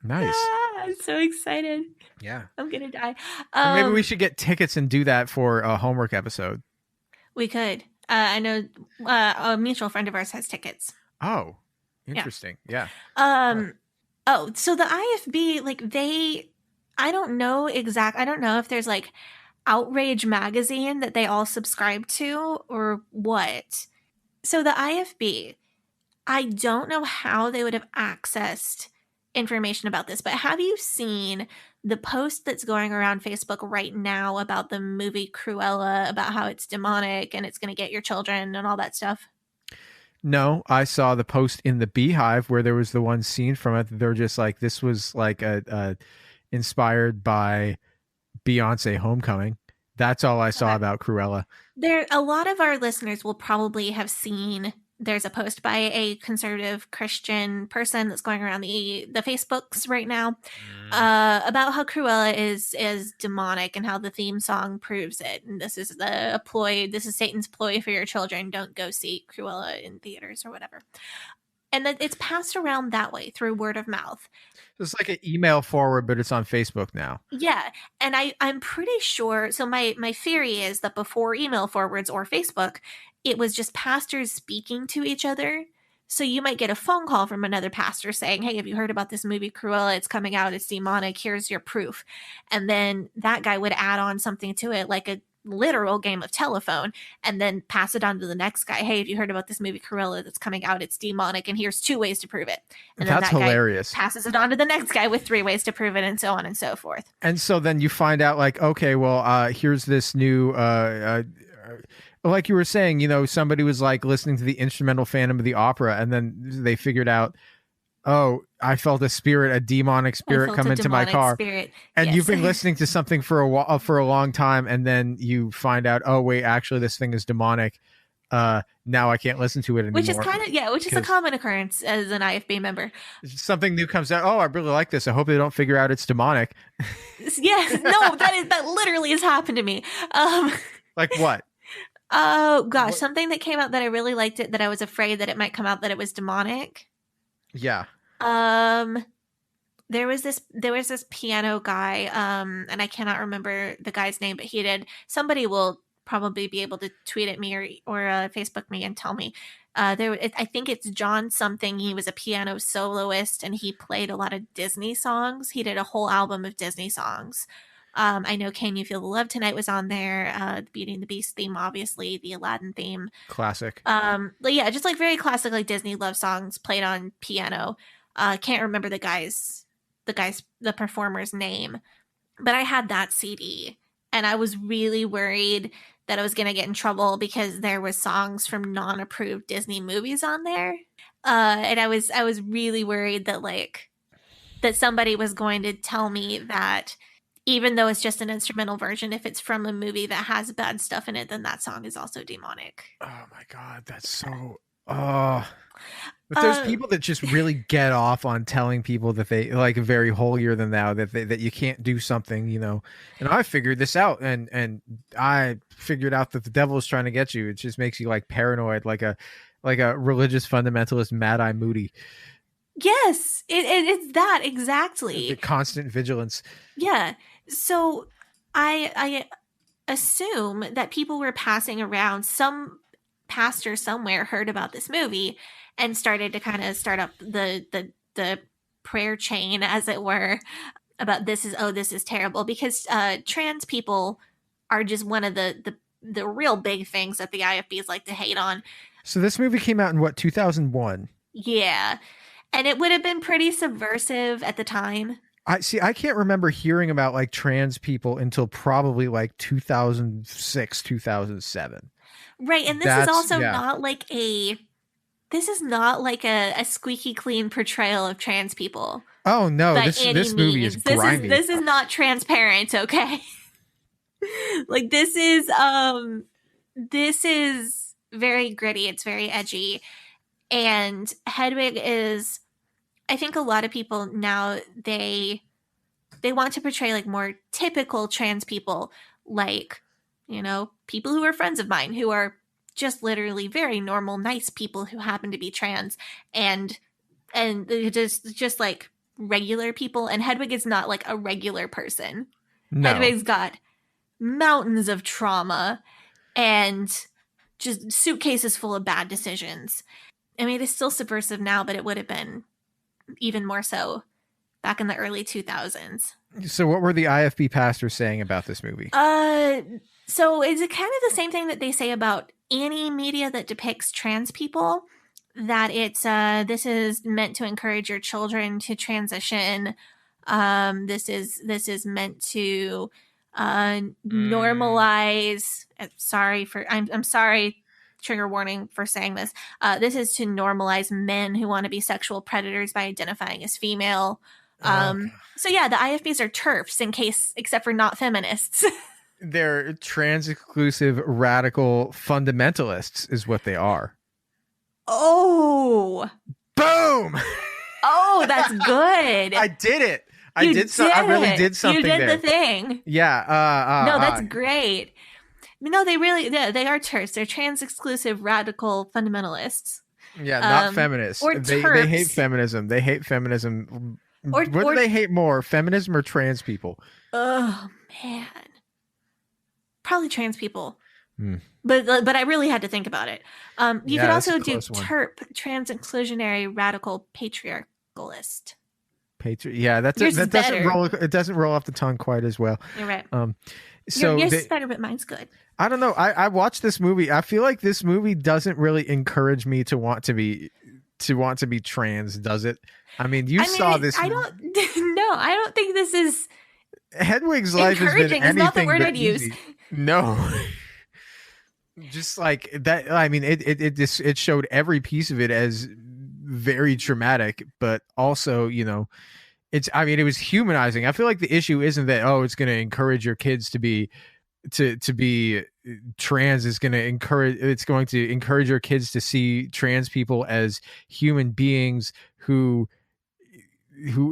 Nice. Ah, I'm so excited. Yeah. I'm going to die. Maybe we should get tickets and do that for a homework episode. We could. I know a mutual friend of ours has tickets. Oh, interesting. Yeah. Oh, so the IFB, like I don't know if there's like Outrage magazine that they all subscribe to or what. So the IFB, I don't know how they would have accessed information about this, but have you seen the post that's going around Facebook right now about the movie Cruella, about how it's demonic and it's going to get your children and all that stuff? No, I saw the post in the Beehive where there was the one scene from it. They're just like, this was like inspired by Beyonce Homecoming. That's all I saw about Cruella. A lot of our listeners will probably have seen there's a post by a conservative Christian person that's going around the Facebooks right now about how Cruella is demonic and how the theme song proves it. And this is a ploy. This is Satan's ploy for your children. Don't go see Cruella in theaters or whatever. And that it's passed around that way through word of mouth. It's like an email forward, but it's on Facebook now. Yeah. And I'm pretty sure. So my theory is that before email forwards or Facebook, it was just pastors speaking to each other. So you might get a phone call from another pastor saying, hey, have you heard about this movie Cruella? It's coming out. It's demonic. Here's your proof. And then that guy would add on something to it, like a literal game of telephone, and then pass it on to the next guy. Hey, have you heard about this movie Cruella that's coming out? It's demonic, and here's 2 ways to prove it. And that's then that hilarious. Guy passes it on to the next guy with 3 ways to prove it, and so on and so forth. And so then you find out, like, okay, well, here's this new like you were saying, somebody was like listening to the instrumental Phantom of the Opera, and then they figured out, oh, I felt a demonic spirit come into my car. Spirit. And yes. You've been listening to something for a long time, and then you find out, oh wait, actually this thing is demonic. Now I can't listen to it anymore. Which is a common occurrence as an IFB member. Something new comes out. Oh, I really like this. I hope they don't figure out it's demonic. Yes, no, that literally has happened to me. Like what? Oh gosh, something that came out that I really liked it, that I was afraid that it might come out that it was demonic. Yeah. There was this piano guy, and I cannot remember the guy's name, but somebody will probably be able to tweet at me or Facebook me and tell me. I think it's John something. He was a piano soloist and he played a lot of Disney songs. He did a whole album of Disney songs. I know Can You Feel the Love Tonight was on there. The Beauty and the Beast theme, obviously, the Aladdin theme. Classic. But yeah, just like very classic, like Disney love songs played on piano. Can't remember the performer's name, but I had that CD and I was really worried that I was going to get in trouble because there was songs from non-approved Disney movies on there. And I was really worried that somebody was going to tell me that even though it's just an instrumental version. If it's from a movie that has bad stuff in it, then that song is also demonic. Oh my God, that's so. Oh. But there's people that just really get off on telling people that they like very holier than thou, that you can't do something, you know. And I figured this out, and I figured out that the devil is trying to get you. It just makes you like paranoid, like a religious fundamentalist, Mad Eye Moody. Yes, it's that exactly. The constant vigilance. Yeah. So I assume that people were passing around, some pastor somewhere heard about this movie and started to kind of start up the prayer chain, as it were, about this is terrible, because trans people are just one of the real big things that the IFBs like to hate on. So this movie came out in what, 2001? Yeah. And it would have been pretty subversive at the time. I can't remember hearing about like trans people until probably like 2006, 2007. Right. And this is also not like a squeaky clean portrayal of trans people. Oh no, this movie is grimy. This is not transparent, okay? Like this is very gritty, it's very edgy. And Hedwig is, I think a lot of people now, they want to portray like more typical trans people, like, you know, people who are friends of mine who are just literally very normal, nice people who happen to be trans, and just like regular people. And Hedwig is not like a regular person. No. Hedwig's got mountains of trauma and just suitcases full of bad decisions. I mean, it's still subversive now, but it would have been even more so back in the early 2000s. So what were the IFB pastors saying about this movie? So it's kind of the same thing that they say about any media that depicts trans people, that it's this is meant to encourage your children to transition. This is meant to normalize. I'm sorry, trigger warning for saying this. This is to normalize men who want to be sexual predators by identifying as female. So yeah, the IFBs are TERFs except for not feminists. They're trans exclusive radical fundamentalists is what they are. Oh. Boom. Oh, that's good. I did it. I really did something there. You did the thing. Yeah. No, that's great. No, they are TERFs. They're trans exclusive radical fundamentalists. Yeah, not feminists. Or they hate feminism. They hate feminism. What do they hate more, feminism or trans people? Oh man, probably trans people. But I really had to think about it. You could also do TERP, trans inclusionary radical patriarchalist. It doesn't roll off the tongue quite as well. You're right. So yours is better, but mine's good. I don't know. I watched this movie. I feel like this movie doesn't really encourage me to want to be trans, does it? I mean, saw this. I don't think this is Hedwig's life has been anything it's not the word but I'd easy. use. No. Just like that. I mean, it showed every piece of it as very traumatic, but also, you know, it was humanizing. I feel like the issue isn't that, it's going to encourage your kids to be trans. It's going to encourage your kids to see trans people as human beings who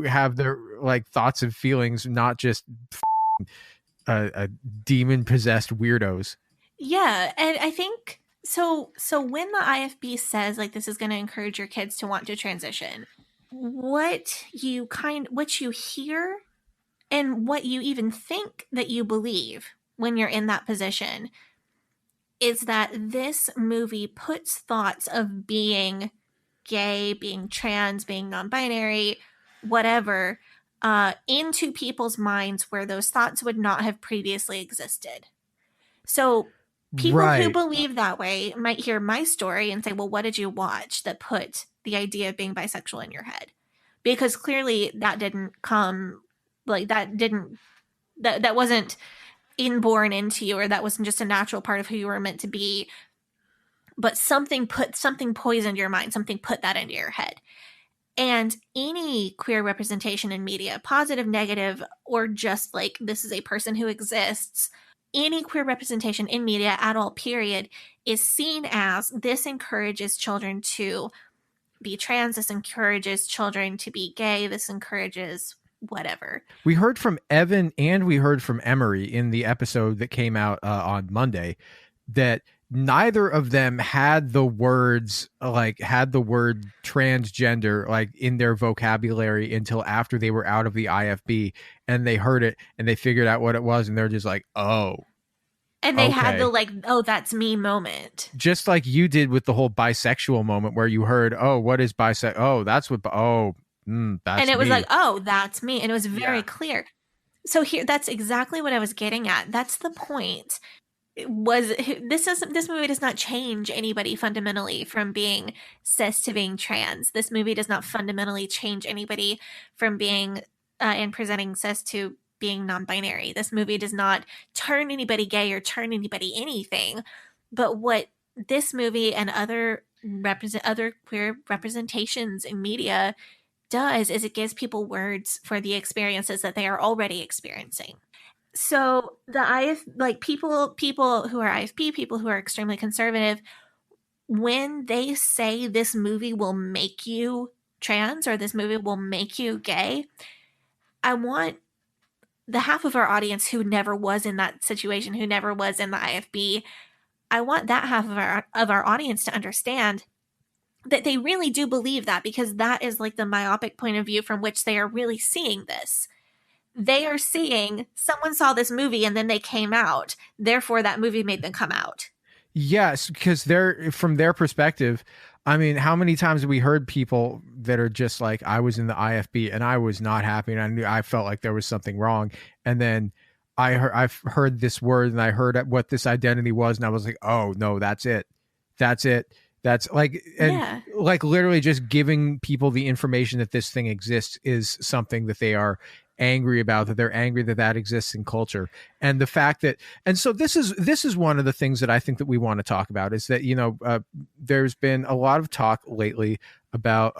have their like thoughts and feelings, not just demon possessed weirdos. Yeah, and I think so when the IFB says like this is going to encourage your kids to want to transition, what you hear and what you even think that you believe when you're in that position is that this movie puts thoughts of being gay, being trans, being non-binary, whatever, into people's minds where those thoughts would not have previously existed. So people who believe that way might hear my story and say, well, what did you watch that put the idea of being bisexual in your head? Because clearly that didn't come, like that wasn't inborn into you, or that wasn't just a natural part of who you were meant to be. But something poisoned your mind, something put that into your head. And any queer representation in media, positive, negative, or just like this is a person who exists, any queer representation in media at all, period, is seen as this encourages children to be trans, this encourages children to be gay, this encourages whatever. We heard from Evan and we heard from Emery in the episode that came out on Monday that neither of them had the word transgender like in their vocabulary until after they were out of the IFB and they heard it and they figured out what it was and they're just like, oh. And they had the like, oh, that's me moment. Just like you did with the whole bisexual moment where you heard, oh, what is bisexual? Oh, that's what, that's and it was like, oh, that's me. And it was very Yeah. clear. So here, that's exactly what I was getting at. That's the point. This movie does not change anybody fundamentally from being cis to being trans. This movie does not fundamentally change anybody from being and presenting cis to being non-binary. This movie does not turn anybody gay or turn anybody anything. But what this movie and other queer representations in media does is it gives people words for the experiences that they are already experiencing. So people who are IFP, people who are extremely conservative, when they say this movie will make you trans or this movie will make you gay, I want the half of our audience who never was in that situation, who never was in the IFB, I want that half of our audience to understand that they really do believe that, because that is like the myopic point of view from which they are really seeing this. They are seeing someone saw this movie and then they came out. Therefore, that movie made them come out. Yes, because they're from their perspective. I mean, how many times have we heard people that are just like, I was in the IFB and I was not happy and I felt like there was something wrong. And then I've heard this word and I heard what this identity was. And I was like, oh no, that's it. That's it. That's like, and like literally just giving people the information that this thing exists is something that they are angry about, that they're angry that exists in culture. And the fact that, and so this is one of the things that I think that we want to talk about is that, there's been a lot of talk lately about,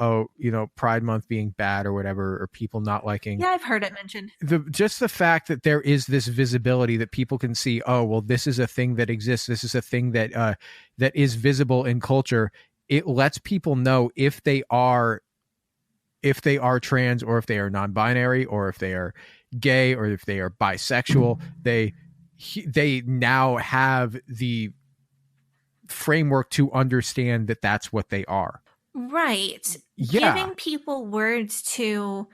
Pride Month being bad or whatever, or people not liking. Yeah, I've heard it mentioned. Just the fact that there is this visibility that people can see, oh, well, this is a thing that exists. This is a thing that is visible in culture. It lets people know if they are trans or if they are non-binary or if they are gay or if they are bisexual, they now have the framework to understand that that's what they are. Right. Yeah. Giving people words to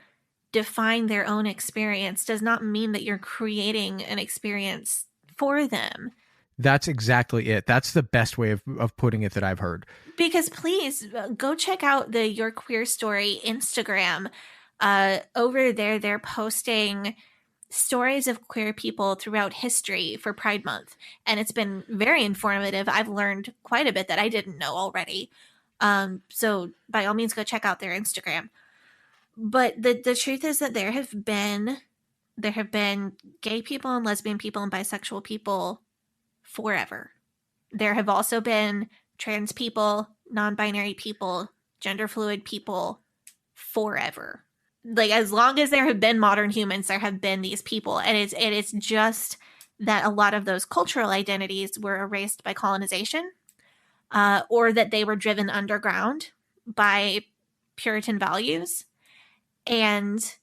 define their own experience does not mean that you're creating an experience for them. That's exactly it. That's the best way of putting it that I've heard. Because please go check out the Your Queer Story Instagram. Over there, they're posting stories of queer people throughout history for Pride Month. And it's been very informative. I've learned quite a bit that I didn't know already. So by all means, go check out their Instagram. But the truth is that there have been gay people and lesbian people and bisexual people forever. There have also been trans people, non-binary people, gender fluid people forever. Like, as long as there have been modern humans, there have been these people. And it's just that a lot of those cultural identities were erased by colonization, or that they were driven underground by Puritan values. And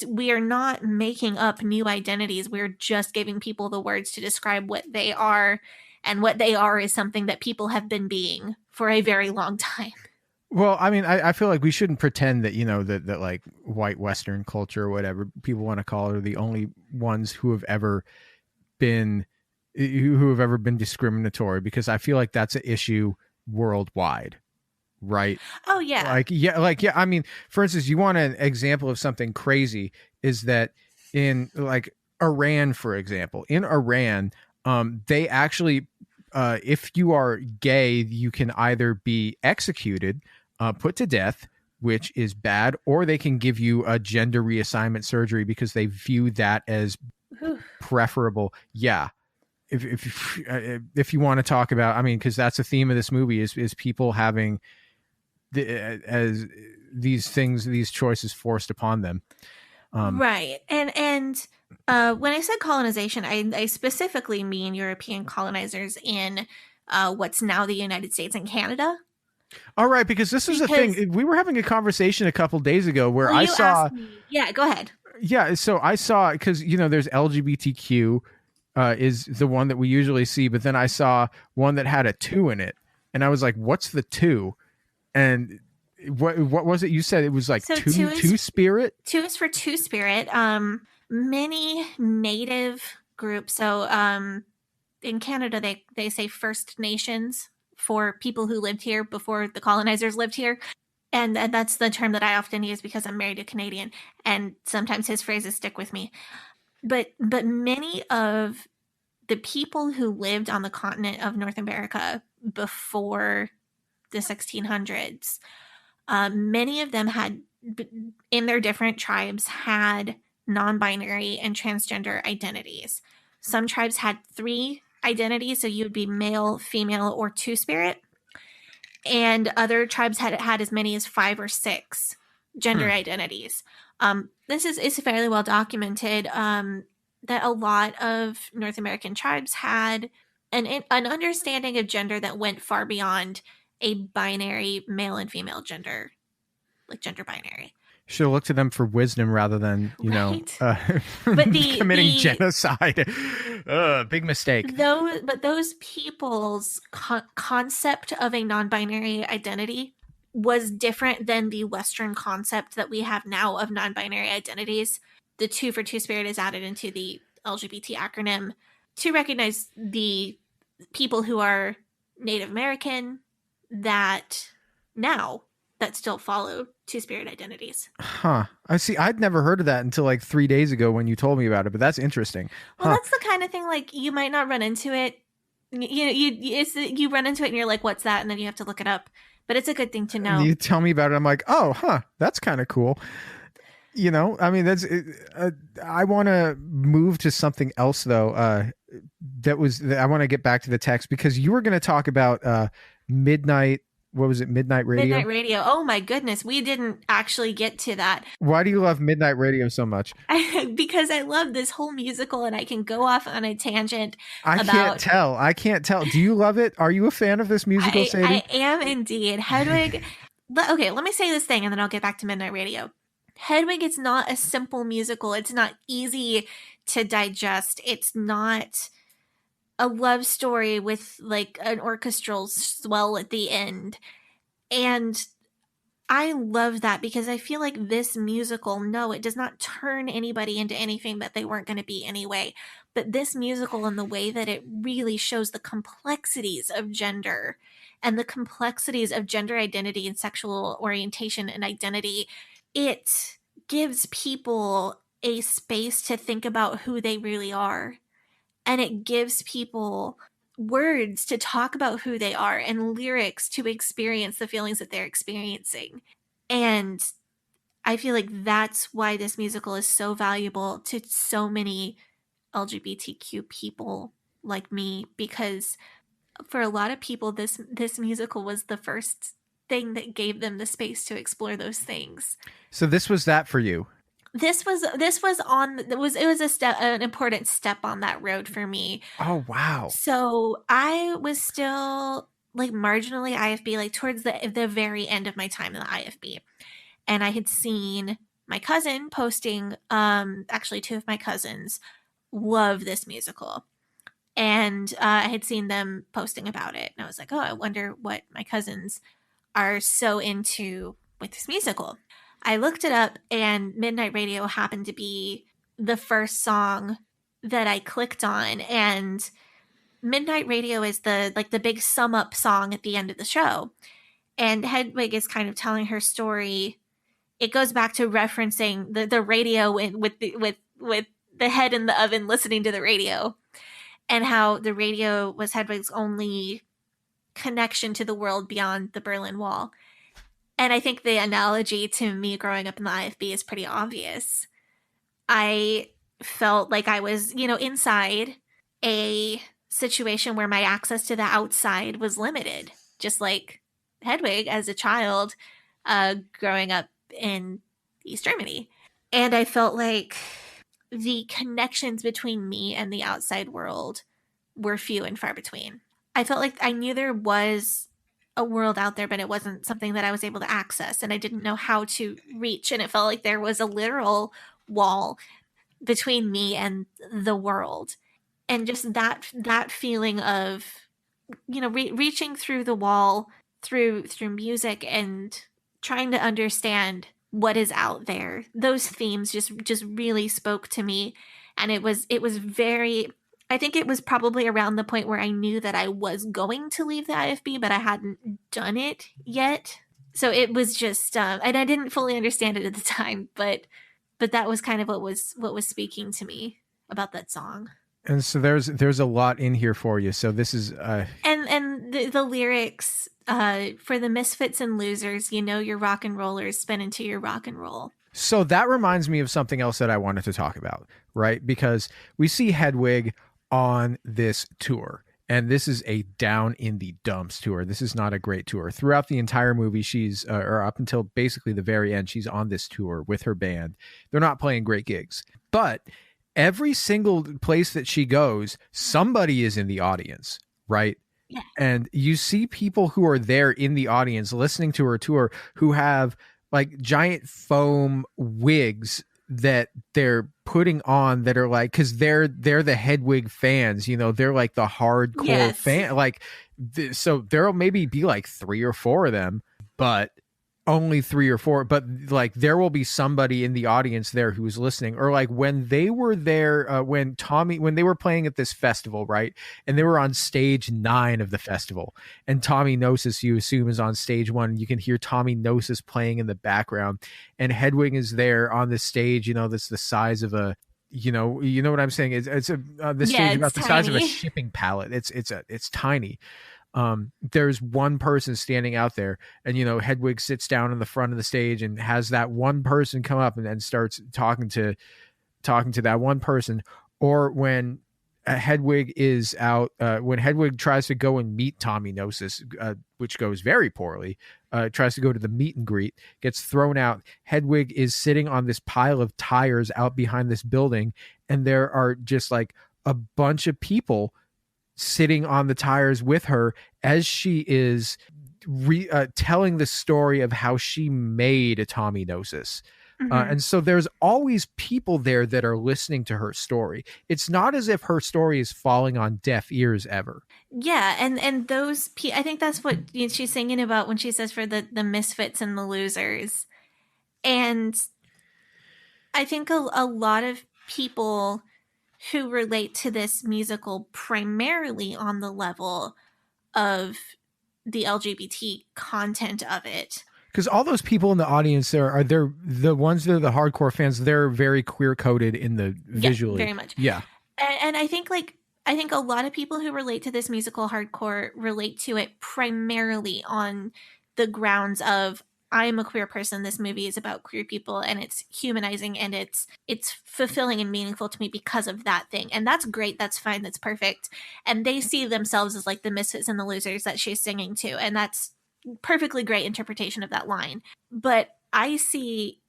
we are not making up new identities. We're just giving people the words to describe what they are, and what they are is something that people have been being for a very long time. Well, I mean, I feel like we shouldn't pretend that, that like white Western culture or whatever people want to call it are the only ones who have ever been discriminatory, because I feel like that's an issue worldwide. Right. Oh, yeah. I mean, for instance, you want an example of something crazy is that in like Iran, for example, in Iran, they actually, if you are gay, you can either be executed, put to death, which is bad, or they can give you a gender reassignment surgery because they view that as preferable. Yeah. If you want to talk about, I mean, because that's the theme of this movie is people having these choices forced upon them. Right. And when I said colonization, I specifically mean European colonizers in what's now the United States and Canada. All right, because this is a thing. We were having a conversation a couple days ago where I saw. Yeah, go ahead. Yeah, so I saw, because there's LGBTQ is the one that we usually see, but then I saw one that had a 2 in it, and I was like, "What's the 2?" And what was it? You said it was like So two spirit. 2 is for Two Spirit. Many native groups. So in Canada, they say First Nations for people who lived here before the colonizers lived here. And that's the term that I often use because I'm married to a Canadian, and sometimes his phrases stick with me. But many of the people who lived on the continent of North America before the 1600s, many of them had, in their different tribes, had non-binary and transgender identities. Some tribes had 3 identities, so you would be male, female, or Two-Spirit. And other tribes had as many as 5 or 6 gender identities. This is fairly well documented that a lot of North American tribes had an understanding of gender that went far beyond a binary male and female gender, like gender binary. Should have looked to them for wisdom rather than But committing genocide. Big mistake. Those people's concept of a non-binary identity was different than the Western concept that we have now of non-binary identities. The 2 for Two-Spirit is added into the LGBT acronym to recognize the people who are Native American that still follow Two-Spirit identities. Huh. I see. I'd never heard of that until like 3 days ago when you told me about it, but that's interesting. Well, that's the kind of thing, like, you might not run into it. You run into it and you're like, what's that? And then you have to look it up. But it's a good thing to know. You tell me about it. I'm like, oh, that's kind of cool. I mean, I want to move to something else though. I want to get back to the text because you were going to talk about midnight. What was it? Midnight Radio? Midnight Radio. Oh my goodness. We didn't actually get to that. Why do you love Midnight Radio so much? Because I love this whole musical and I can go off on a tangent. I can't tell. Do you love it? Are you a fan of this musical, Sadie? I am indeed. Hedwig. Okay, let me say this thing and then I'll get back to Midnight Radio. Hedwig is not a simple musical. It's not easy to digest. It's not a love story with like an orchestral swell at the end. And I love that because I feel like this musical, no, it does not turn anybody into anything that they weren't going to be anyway. But this musical and the way that it really shows the complexities of gender and the complexities of gender identity and sexual orientation and identity, it gives people a space to think about who they really are. And it gives people words to talk about who they are and lyrics to experience the feelings that they're experiencing. And I feel like that's why this musical is so valuable to so many LGBTQ people like me, because for a lot of people, this musical was the first thing that gave them the space to explore those things. So this was that for you. It was an important step on that road for me. Oh, wow. So I was still like marginally IFB, like towards the very end of my time in the IFB. And I had seen my cousin posting, actually 2 of my cousins love this musical. And I had seen them posting about it. And I was like, oh, I wonder what my cousins are so into with this musical. I looked it up and Midnight Radio happened to be the first song that I clicked on. And Midnight Radio is the big sum up song at the end of the show. And Hedwig is kind of telling her story. It goes back to referencing the radio with the head in the oven listening to the radio, and how the radio was Hedwig's only connection to the world beyond the Berlin Wall. And I think the analogy to me growing up in the IFB is pretty obvious. I felt like I was, inside a situation where my access to the outside was limited. Just like Hedwig as a child, growing up in East Germany. And I felt like the connections between me and the outside world were few and far between. I felt like I knew there was a world out there, but it wasn't something that I was able to access, and I didn't know how to reach. And it felt like there was a literal wall between me and the world. And just that feeling of, reaching through the wall through music and trying to understand what is out there. Those themes just really spoke to me. And it was very, I think it was probably around the point where I knew that I was going to leave the IFB, but I hadn't done it yet. So it was just, and I didn't fully understand it at the time, but that was kind of what was speaking to me about that song. And so there's a lot in here for you. So this is and the lyrics, for the misfits and losers, your rock and rollers spin into your rock and roll. So that reminds me of something else that I wanted to talk about, right? Because we see Hedwig on this tour, and this is a down in the dumps tour. This is not a great tour. Throughout the entire movie, she's or up until basically the very end, she's on this tour with her band. They're not playing great gigs, but every single place that she goes, somebody is in the audience, right? Yeah. And you see people who are there in the audience listening to her tour who have like giant foam wigs that they're putting on that are like, because they're the Hedwig fans, they're like the hardcore fan. Like, so there'll maybe be like 3 or 4 of them, but only 3 or 4, but like there will be somebody in the audience there who is listening. Or like when they were there, when they were playing at this festival, right? And they were on stage 9 of the festival, and Tommy Gnosis, you assume, is on stage 1. You can hear Tommy Gnosis playing in the background, and Hedwig is there on the stage, that's the size of a, you know what I'm saying? It's the stage about the size of a shipping pallet. It's tiny. There's one person standing out there, and Hedwig sits down in the front of the stage and has that one person come up and then starts talking to that one person. Or when Hedwig is out, when Hedwig tries to go and meet Tommy Gnosis, which goes very poorly, tries to go to the meet and greet, gets thrown out. Hedwig is sitting on this pile of tires out behind this building, and there are just like a bunch of people sitting on the tires with her as she is telling the story of how she made a Tommy Gnosis. Mm-hmm. And so there's always people there that are listening to her story. It's not as if her story is falling on deaf ears ever. Yeah, and those I think that's what she's singing about when she says for the misfits and the losers. And I think a lot of people who relate to this musical primarily on the level of the LGBT content of it. Because all those people in the audience are the ones that are the hardcore fans. They're very queer coded in the visually. Very much. Yeah. And I think a lot of people who relate to this musical hardcore relate to it primarily on the grounds of, I'm a queer person. This movie is about queer people, and it's humanizing, and it's fulfilling and meaningful to me because of that thing. And that's great. That's fine. That's perfect. And they see themselves as like the misfits and the losers that she's singing to. And that's perfectly great interpretation of that line. But I see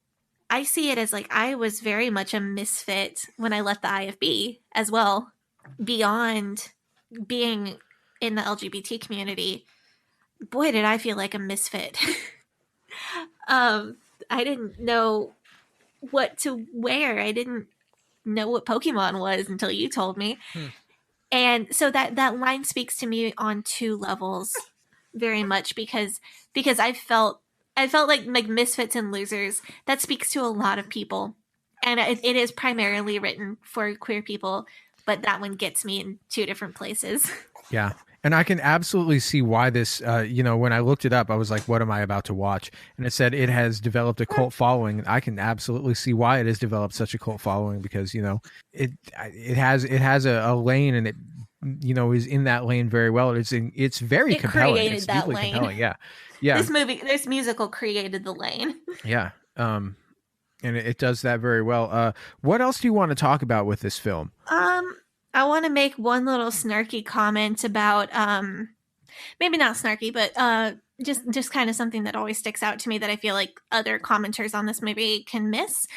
it as like, I was very much a misfit when I left the IFB as well. Beyond being in the LGBT community, boy, did I feel like a misfit. I didn't know what to wear. I didn't know what Pokemon was until you told me. And so that line speaks to me on 2 levels very much, because I felt like misfits and losers, that speaks to a lot of people. And it is primarily written for queer people, but that one gets me in 2 different places. Yeah. And I can absolutely see why this, when I looked it up, I was like, what am I about to watch? And it said it has developed a cult following. I can absolutely see why it has developed such a cult following, because, it has a lane, and it, is in that lane very well. It's very compelling. It's deeply compelling. Yeah. Yeah. This musical created the lane. Yeah. And it does that very well. What else do you want to talk about with this film? I want to make one little snarky comment about maybe not snarky, but just kind of something that always sticks out to me that I feel like other commenters on this movie can miss,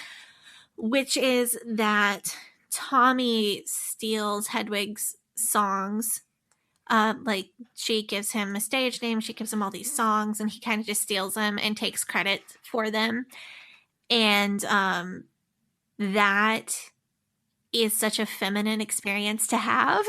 which is that Tommy steals Hedwig's songs. Like, she gives him a stage name, she gives him all these songs, and he kind of just steals them and takes credit for them. And that is such a feminine experience to have.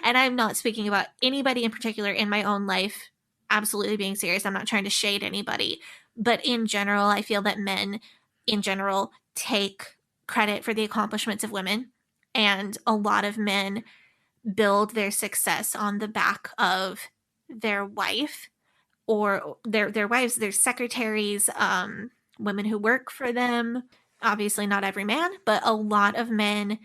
And I'm not speaking about anybody in particular in my own life, absolutely being serious. I'm not trying to shade anybody. But in general, I feel that men in general take credit for the accomplishments of women. And a lot of men build their success on the back of their wife or their wives, their secretaries, women who work for them. Obviously not every man, but a lot of men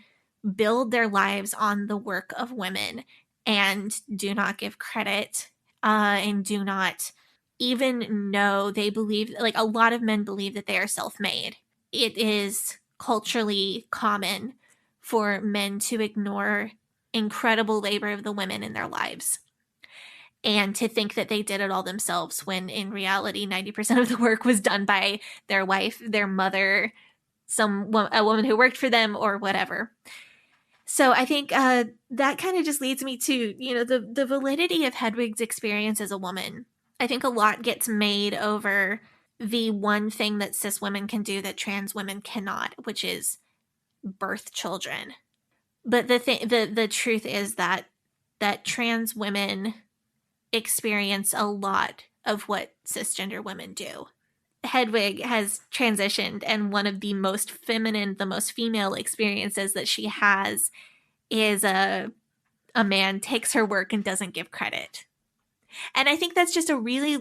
build their lives on the work of women and do not give credit and do not even know. They believe, like, a lot of men believe that they are self-made. It is culturally common for men to ignore incredible labor of the women in their lives and to think that they did it all themselves, when in reality 90% of the work was done by their wife, their mother, a woman who worked for them, or whatever. So I think that kind of just leads me to, the validity of Hedwig's experience as a woman. I think a lot gets made over the one thing that cis women can do that trans women cannot, which is birth children. But the truth is that trans women experience a lot of what cisgender women do. Hedwig has transitioned, and one of the most feminine, the most female experiences that she has is a man takes her work and doesn't give credit. And I think that's just a really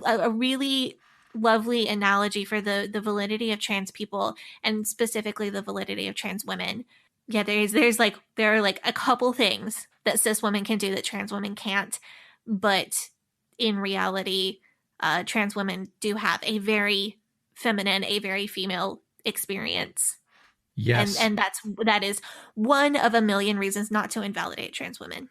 lovely analogy for the validity of trans people, and specifically the validity of trans women. Yeah, there are like a couple things that cis women can do that trans women can't, but in reality, trans women do have a very feminine, a very female experience. Yes. And that is one of a million reasons not to invalidate trans women.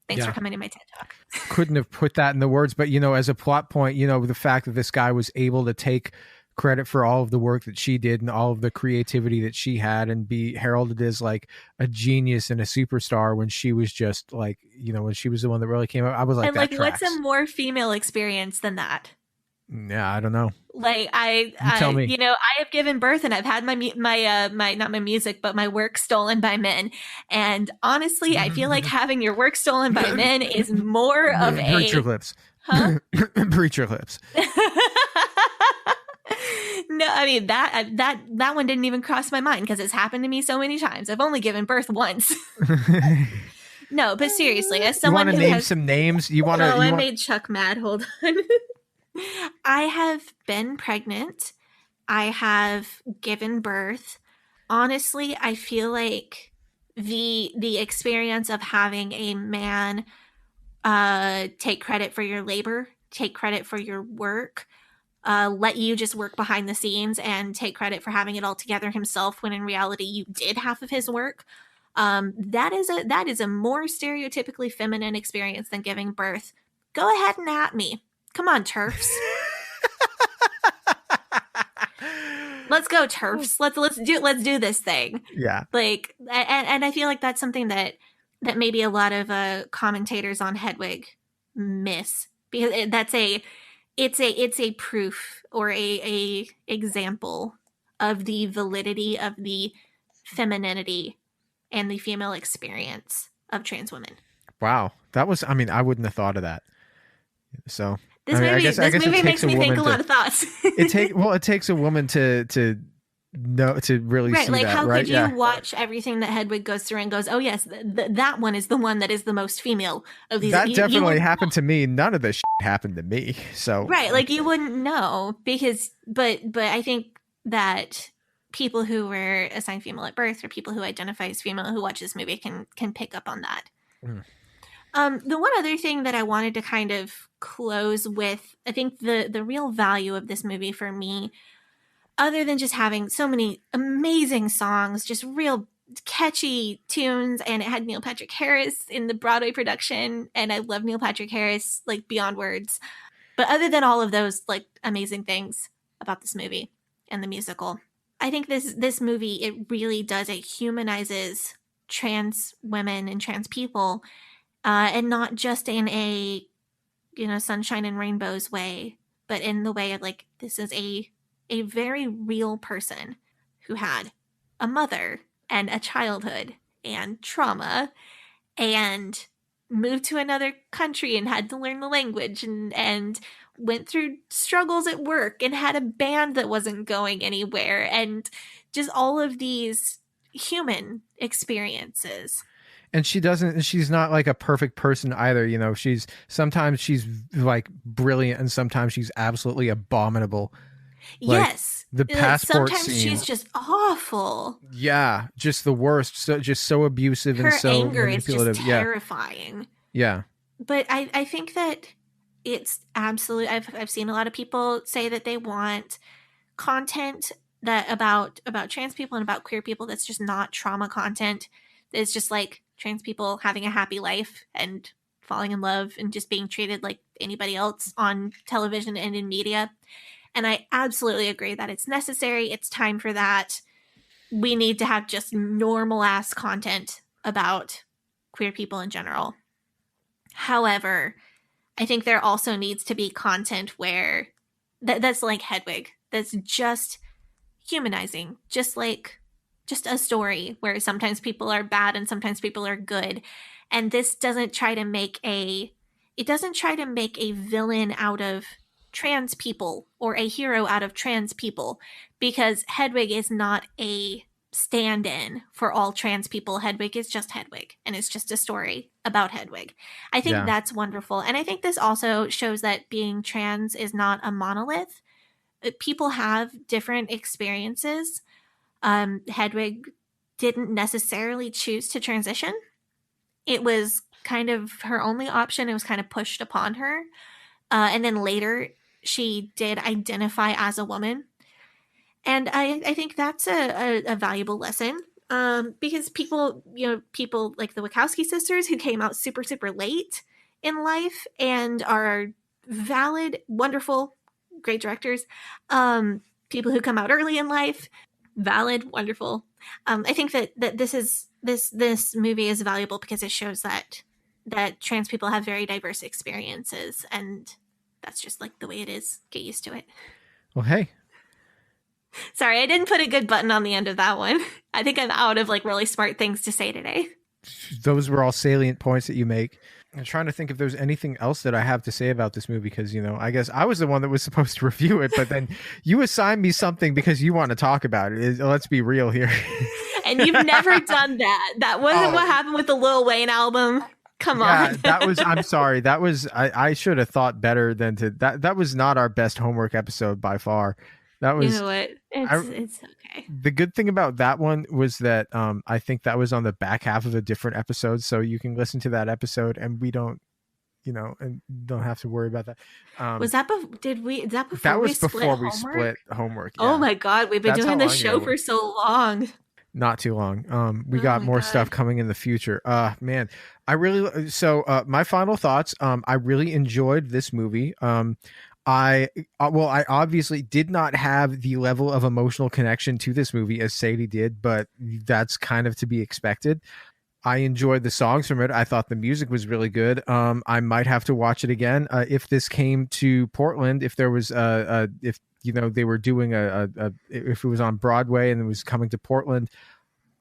Thanks for coming to my TED Talk. Couldn't have put that in the words, but as a plot point, the fact that this guy was able to take credit for all of the work that she did and all of the creativity that she had and be heralded as like a genius and a superstar when she was just like, when she was the one that really came up. I was like, and that like, tracks. what's a more female experience than that? Yeah, I don't know. Like, tell me. I have given birth and I've had my not my music, but my work stolen by men. And honestly, I feel like having your work stolen by men is more of a... Preacher lips. Huh? Preacher lips. No, I mean, that one didn't even cross my mind because it's happened to me so many times. I've only given birth once. No, but seriously, as someone who name some names, I made Chuck mad. Hold on. I have been pregnant. I have given birth. Honestly, I feel like the experience of having a man take credit for your labor, take credit for your work, let you just work behind the scenes and take credit for having it all together himself, when in reality you did half of his work. That is a more stereotypically feminine experience than giving birth. Go ahead and at me. Come on, TERFs. Let's go, TERFs. Let's do this thing. Yeah. Like, and I feel like that's something that maybe a lot of commentators on Hedwig miss, because it's a proof or a example of the validity of the femininity and the female experience of trans women. Wow. That was, I wouldn't have thought of that. So this movie makes me think a lot of thoughts. It takes a woman to know, to really right, see like, that, how right? could you watch everything that Hedwig goes through and goes, oh yes, that one is the one that is the most female of these. That definitely happened to me. None of this happened to me. So right, like, you wouldn't know because, but I think that people who were assigned female at birth or people who identify as female who watch this movie can pick up on that. The one other thing that I wanted to kind of close with, I think the real value of this movie for me, other than just having so many amazing songs, just real catchy tunes, and it had Neil Patrick Harris in the Broadway production, and I love Neil Patrick Harris like beyond words. But other than all of those like amazing things about this movie and the musical, I think this movie, it really does, it humanizes trans women and trans people, and not just in a, you know, sunshine and rainbows way, but in the way of like, this is a very real person who had a mother and a childhood and trauma and moved to another country and had to learn the language and went through struggles at work and had a band that wasn't going anywhere, and just all of these human experiences. And she's not like a perfect person either. You know, sometimes she's like brilliant and sometimes she's absolutely abominable. Like, yes. The passport sometimes scene. She's just awful. Yeah. Just the worst. So abusive and so anger manipulative. is just terrifying. Yeah. But I think that it's absolute. I've seen a lot of people say that they want content that about trans people and about queer people that's just not trauma content. It's just like trans people having a happy life and falling in love and just being treated like anybody else on television and in media. And I absolutely agree that it's necessary. It's time for that. We need to have just normal ass content about queer people in general. However, I think there also needs to be content where that's like Hedwig. That's just humanizing, just a story where sometimes people are bad and sometimes people are good. And this doesn't try to make a villain out of trans people or a hero out of trans people, because Hedwig is not a stand-in for all trans people. Hedwig is just Hedwig, and it's just a story about Hedwig. I think that's wonderful. And I think this also shows that being trans is not a monolith. People have different experiences. Hedwig didn't necessarily choose to transition. It was kind of her only option. It was kind of pushed upon her. And then later she did identify as a woman. And I think that's a valuable lesson, because people like the Wachowski sisters who came out super, super late in life and are valid, wonderful, great directors. People who come out early in life, valid, wonderful. I think that this movie is valuable because it shows that trans people have very diverse experiences, and that's just like the way it is. Get used to it. Well, hey. Sorry, I didn't put a good button on the end of that one. I think I'm out of like really smart things to say today. Those were all salient points that you make. I'm trying to think if there's anything else that I have to say about this movie, because, you know, I guess I was the one that was supposed to review it, but then you assigned me something because you want to talk about it. Let's be real here. And you've never done that. That wasn't what happened with the Lil Wayne album. Come on. I'm sorry. I should have thought better than to, that was not our best homework episode by far. That was, you know what? It's okay. The good thing about that one was that I think that was on the back half of a different episode, so you can listen to that episode, and we don't, and don't have to worry about that. Was that before? That was before we split homework. Yeah. Oh my God, we've been doing this show for so long. Not too long. We got more stuff coming in the future. Man, my final thoughts. I really enjoyed this movie. I obviously did not have the level of emotional connection to this movie as Sadie did, but that's kind of to be expected. I enjoyed the songs from it. I thought the music was really good. I might have to watch it again if this came to Portland. If there was if they were doing if it was on Broadway and it was coming to Portland,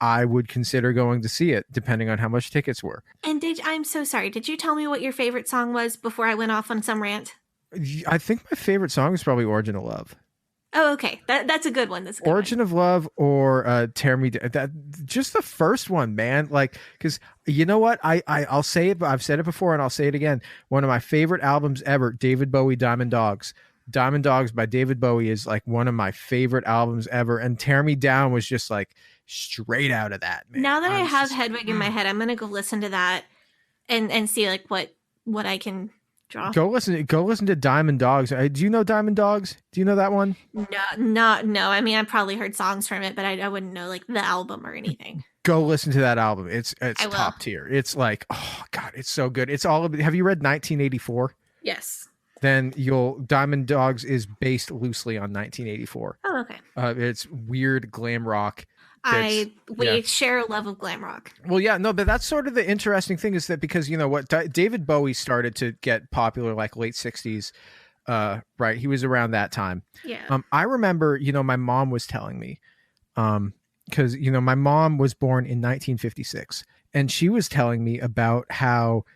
I would consider going to see it, depending on how much tickets were. And I'm so sorry. Did you tell me what your favorite song was before I went off on some rant? I think my favorite song is probably Origin of Love. Oh, okay. That's a good one. That's a good Origin of Love or Tear Me Down. That just the first one, man. Like, because you know what? I'll say it, but I've said it before and I'll say it again. One of my favorite albums ever, David Bowie, Diamond Dogs. Diamond Dogs by David Bowie is like one of my favorite albums ever. And Tear Me Down was just like straight out of that, man. Now that I have Hedwig in my head, I'm going to go listen to that and see like what I can draw. Go listen to Diamond Dogs. Do you know Diamond Dogs? Do you know that one? No. I mean, I probably heard songs from it, but I wouldn't know like the album or anything. Go listen to that album. It's I will. top tier. It's like, oh God, it's so good. It's all of, have you read 1984? Yes. Then Diamond Dogs is based loosely on 1984. Oh, okay. It's weird glam rock. We share a love of glam rock. Well, yeah, no, but that's sort of the interesting thing is that because, you know what, David Bowie started to get popular like late 60s, right? He was around that time. Yeah. I remember, you know, my mom was telling me, because, you know, my mom was born in 1956, and she was telling me about how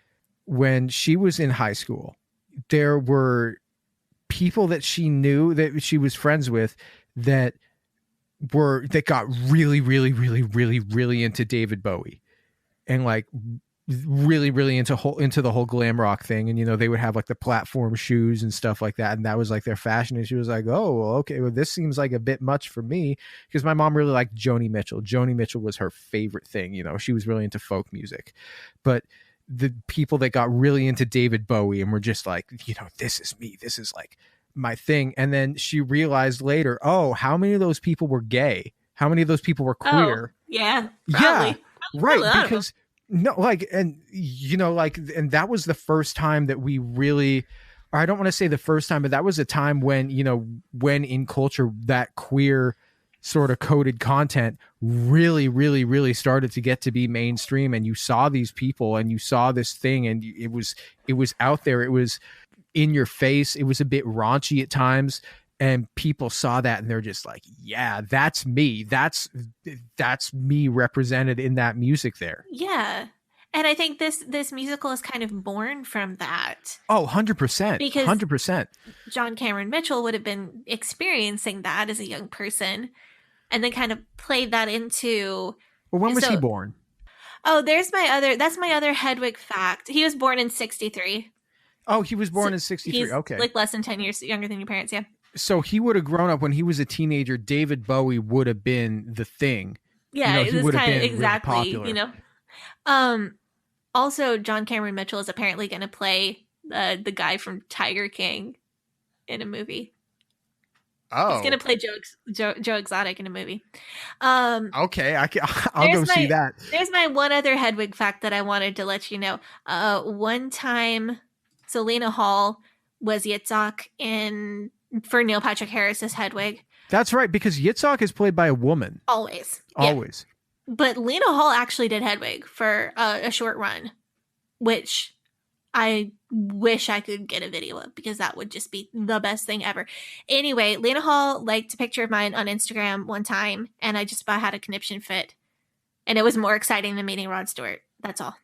when she was in high school, there were people that she knew that she was friends with that got really, really, really, really, really into David Bowie, and like really, really into the whole glam rock thing. And, you know, they would have like the platform shoes and stuff like that. And that was like their fashion. And she was like, oh, well, okay, well, this seems like a bit much for me, because my mom really liked Joni Mitchell. Joni Mitchell was her favorite thing. You know, she was really into folk music, but the people that got really into David Bowie and were just like, you know, this is me. This is like my thing. And then she realized later, oh, how many of those people were gay? How many of those people were queer? Oh, yeah, probably. Yeah, right. Because no, like, and you know, like, and that was the first time that we really, or I don't want to say the first time, but that was a time when, you know, when in culture that queer sort of coded content really, really, really started to get to be mainstream. And you saw these people and you saw this thing, and it was out there. It was in your face. It was a bit raunchy at times, and people saw that and they're just like, yeah, that's me. That's me represented in that music there. Yeah. And I think this musical is kind of born from that. Oh, 100%. Because 100%. John Cameron Mitchell would have been experiencing that as a young person, and then kind of played that into... Well, when was he born? Oh, that's my other Hedwig fact. He was born in 63. Oh, he was born in 63. He's okay. like less than 10 years younger than your parents, yeah. So he would have grown up when he was a teenager. David Bowie would have been the thing. Yeah, you know, it was kind of exactly, really, you know. Also, John Cameron Mitchell is apparently going to play the guy from Tiger King in a movie. Oh, he's going to play Joe Exotic in a movie. Okay, I'll go see that. There's my one other Hedwig fact that I wanted to let you know. One time, so Lena Hall was Yitzhak for Neil Patrick Harris's Hedwig. That's right, because Yitzhak is played by a woman. Always. But Lena Hall actually did Hedwig for a short run, which I wish I could get a video of, because that would just be the best thing ever. Anyway, Lena Hall liked a picture of mine on Instagram one time, and I just about had a conniption fit. And it was more exciting than meeting Rod Stewart. That's all.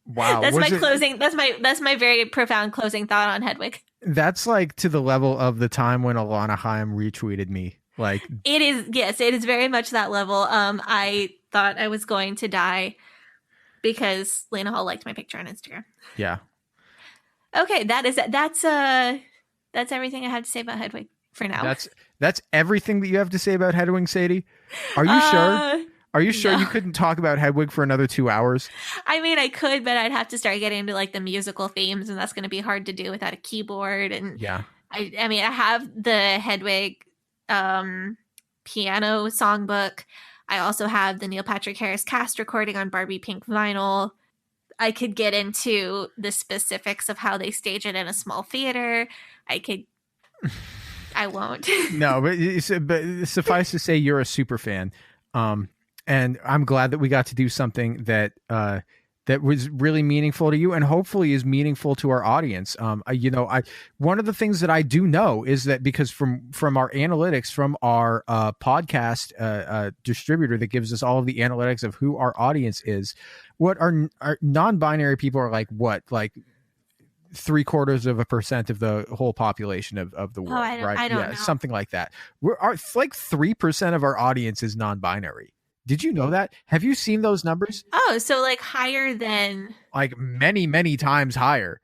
Wow. That's my very profound closing thought on Hedwig. That's like to the level of the time when Alana Haim retweeted me. Like, it is, yes, it is very much that level. I thought I was going to die because Lena Hall liked my picture on Instagram. Yeah. Okay, that's everything I have to say about Hedwig for now. That's everything that you have to say about Hedwig, Sadie? Are you sure? Are you sure you couldn't talk about Hedwig for another 2 hours? I mean, I could, but I'd have to start getting into like the musical themes, and that's going to be hard to do without a keyboard. And yeah, I mean, I have the Hedwig piano songbook. I also have the Neil Patrick Harris cast recording on Barbie Pink vinyl. I could get into the specifics of how they stage it in a small theater. I won't. No, but suffice to say, you're a super fan. And I'm glad that we got to do something that that was really meaningful to you, and hopefully is meaningful to our audience. One of the things that I do know is that because from our analytics, from our podcast distributor that gives us all of the analytics of who our audience is, what our non-binary people are like 0.75% of the whole population of the world, right? I don't know. Something like that. Like 3% of our audience is non-binary. Did you know that? Have you seen those numbers? Oh, so like higher than... Like many, many times higher.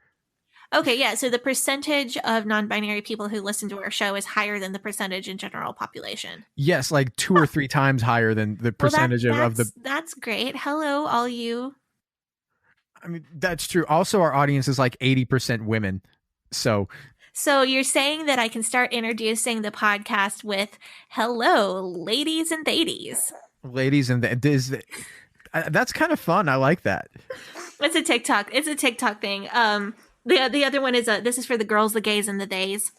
Okay, yeah. So the percentage of non-binary people who listen to our show is higher than the percentage in general population. Yes, like 2 or 3 times higher than the percentage of the... That's great. Hello, all you. I mean, that's true. Also, our audience is like 80% women. So you're saying that I can start introducing the podcast with, hello, ladies and ladies. ladies and that's kind of fun. I like that. It's a TikTok thing. The other one is this is for the girls, the gays, and the theys.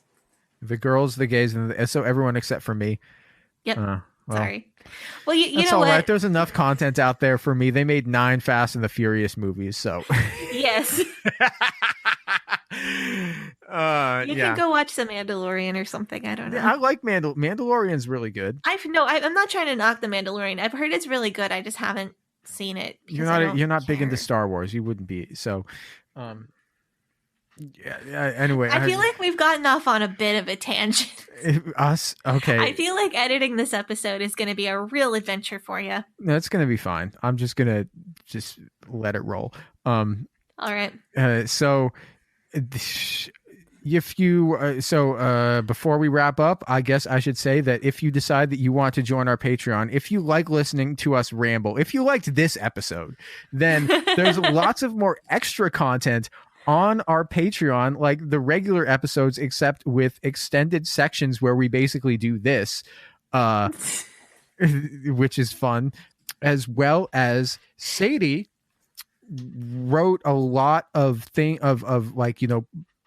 The girls, the gays, and so everyone except for me. Yep. Well, sorry. Well, you that's know all what? right. There's enough content out there for me. They made 9 Fast and the Furious movies, so Yes. You can go watch The Mandalorian or something. I don't know. Yeah, I like Mandalorian's really good. I'm not trying to knock The Mandalorian. I've heard it's really good. I just haven't seen it. You're not big into Star Wars. You wouldn't be. So, anyway, I feel like we've gotten off on a bit of a tangent. Us? Okay. I feel like editing this episode is going to be a real adventure for you. No, it's going to be fine. I'm just going to let it roll. All right. So if you before we wrap up, I guess I should say that if you decide that you want to join our Patreon, if you like listening to us ramble, if you liked this episode, then there's lots of more extra content on our Patreon, like the regular episodes, except with extended sections where we basically do this, which is fun, as well as Sadie wrote a lot of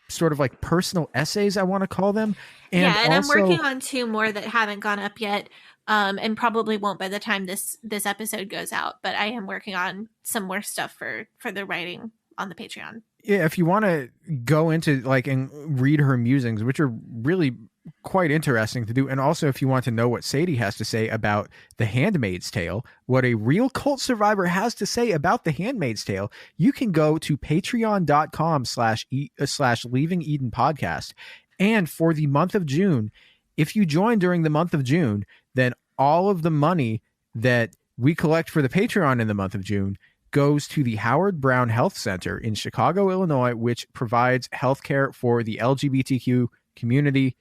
sort of like personal essays, I want to call them. And I'm working on 2 more that haven't gone up yet, and probably won't by the time this episode goes out. But I am working on some more stuff for the writing on the Patreon. Yeah, if you want to go into and read her musings, which are really quite interesting to do, and also if you want to know what Sadie has to say about The Handmaid's Tale, what a real cult survivor has to say about The Handmaid's Tale, you can go to patreon.com/LeavingEdenPodcast. And for the month of June, if you join during the month of June, then all of the money that we collect for the Patreon in the month of June goes to the Howard Brown Health Center in Chicago, Illinois, which provides healthcare for the LGBTQ community,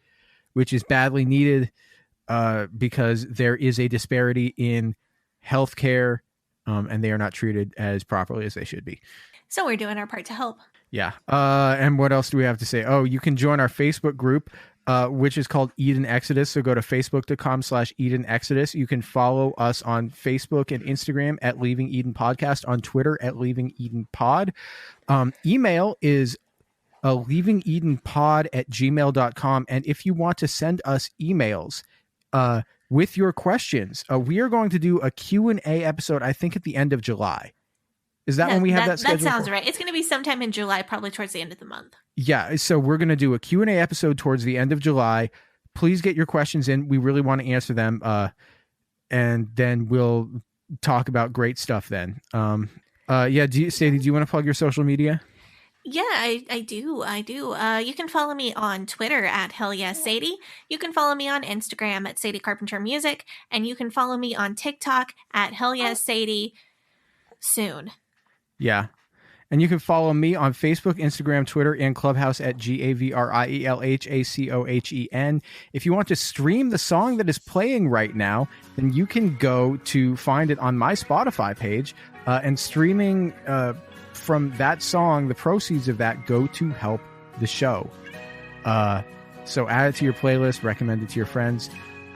which is badly needed because there is a disparity in healthcare, and they are not treated as properly as they should be. So we're doing our part to help. Yeah. And what else do we have to say? Oh, you can join our Facebook group, which is called Eden Exodus. So go to facebook.com/Eden Exodus. You can follow us on Facebook and Instagram at Leaving Eden Podcast, on Twitter at Leaving Eden Pod. Email is leavingedenpod@gmail.com. And if you want to send us emails with your questions, we are going to do a Q&A episode, I think, at the end of July. Is that when we have that scheduled? That sounds right. It's going to be sometime in July, probably towards the end of the month. Yeah, so we're going to do a Q&A episode towards the end of July. Please get your questions in. We really want to answer them, and then we'll talk about great stuff then. Sadie, do you want to plug your social media? Yeah, I do. You can follow me on Twitter at HellYesSadie. You can follow me on Instagram at Sadie Carpenter Music, and you can follow me on TikTok at HellYesSadie soon. Yeah. And you can follow me on Facebook, Instagram, Twitter, and Clubhouse at GavrielHacohen. If you want to stream the song that is playing right now, then you can go to find it on my Spotify page, and streaming from that song, the proceeds of that go to help the show. So add it to your playlist, recommend it to your friends.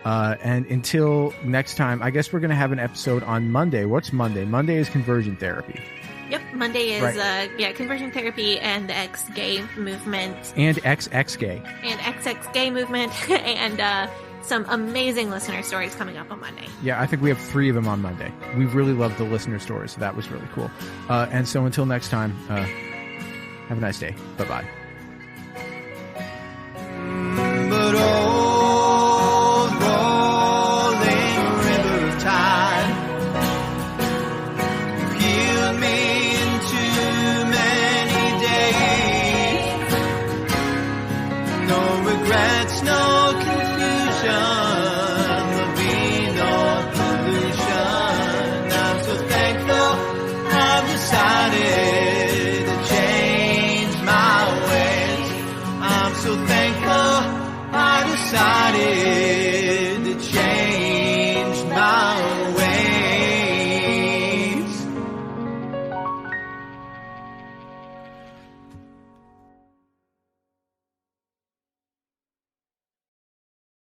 And until next time, I guess we're going to have an episode on Monday. What's Monday? Monday is conversion therapy. Yep, Monday is right. Conversion therapy and the ex-gay movement. And XX-gay. And XX-gay movement and some amazing listener stories coming up on Monday. Yeah, I think we have 3 of them on Monday. We really loved the listener stories, so that was really cool. And so until next time, have a nice day. Bye-bye.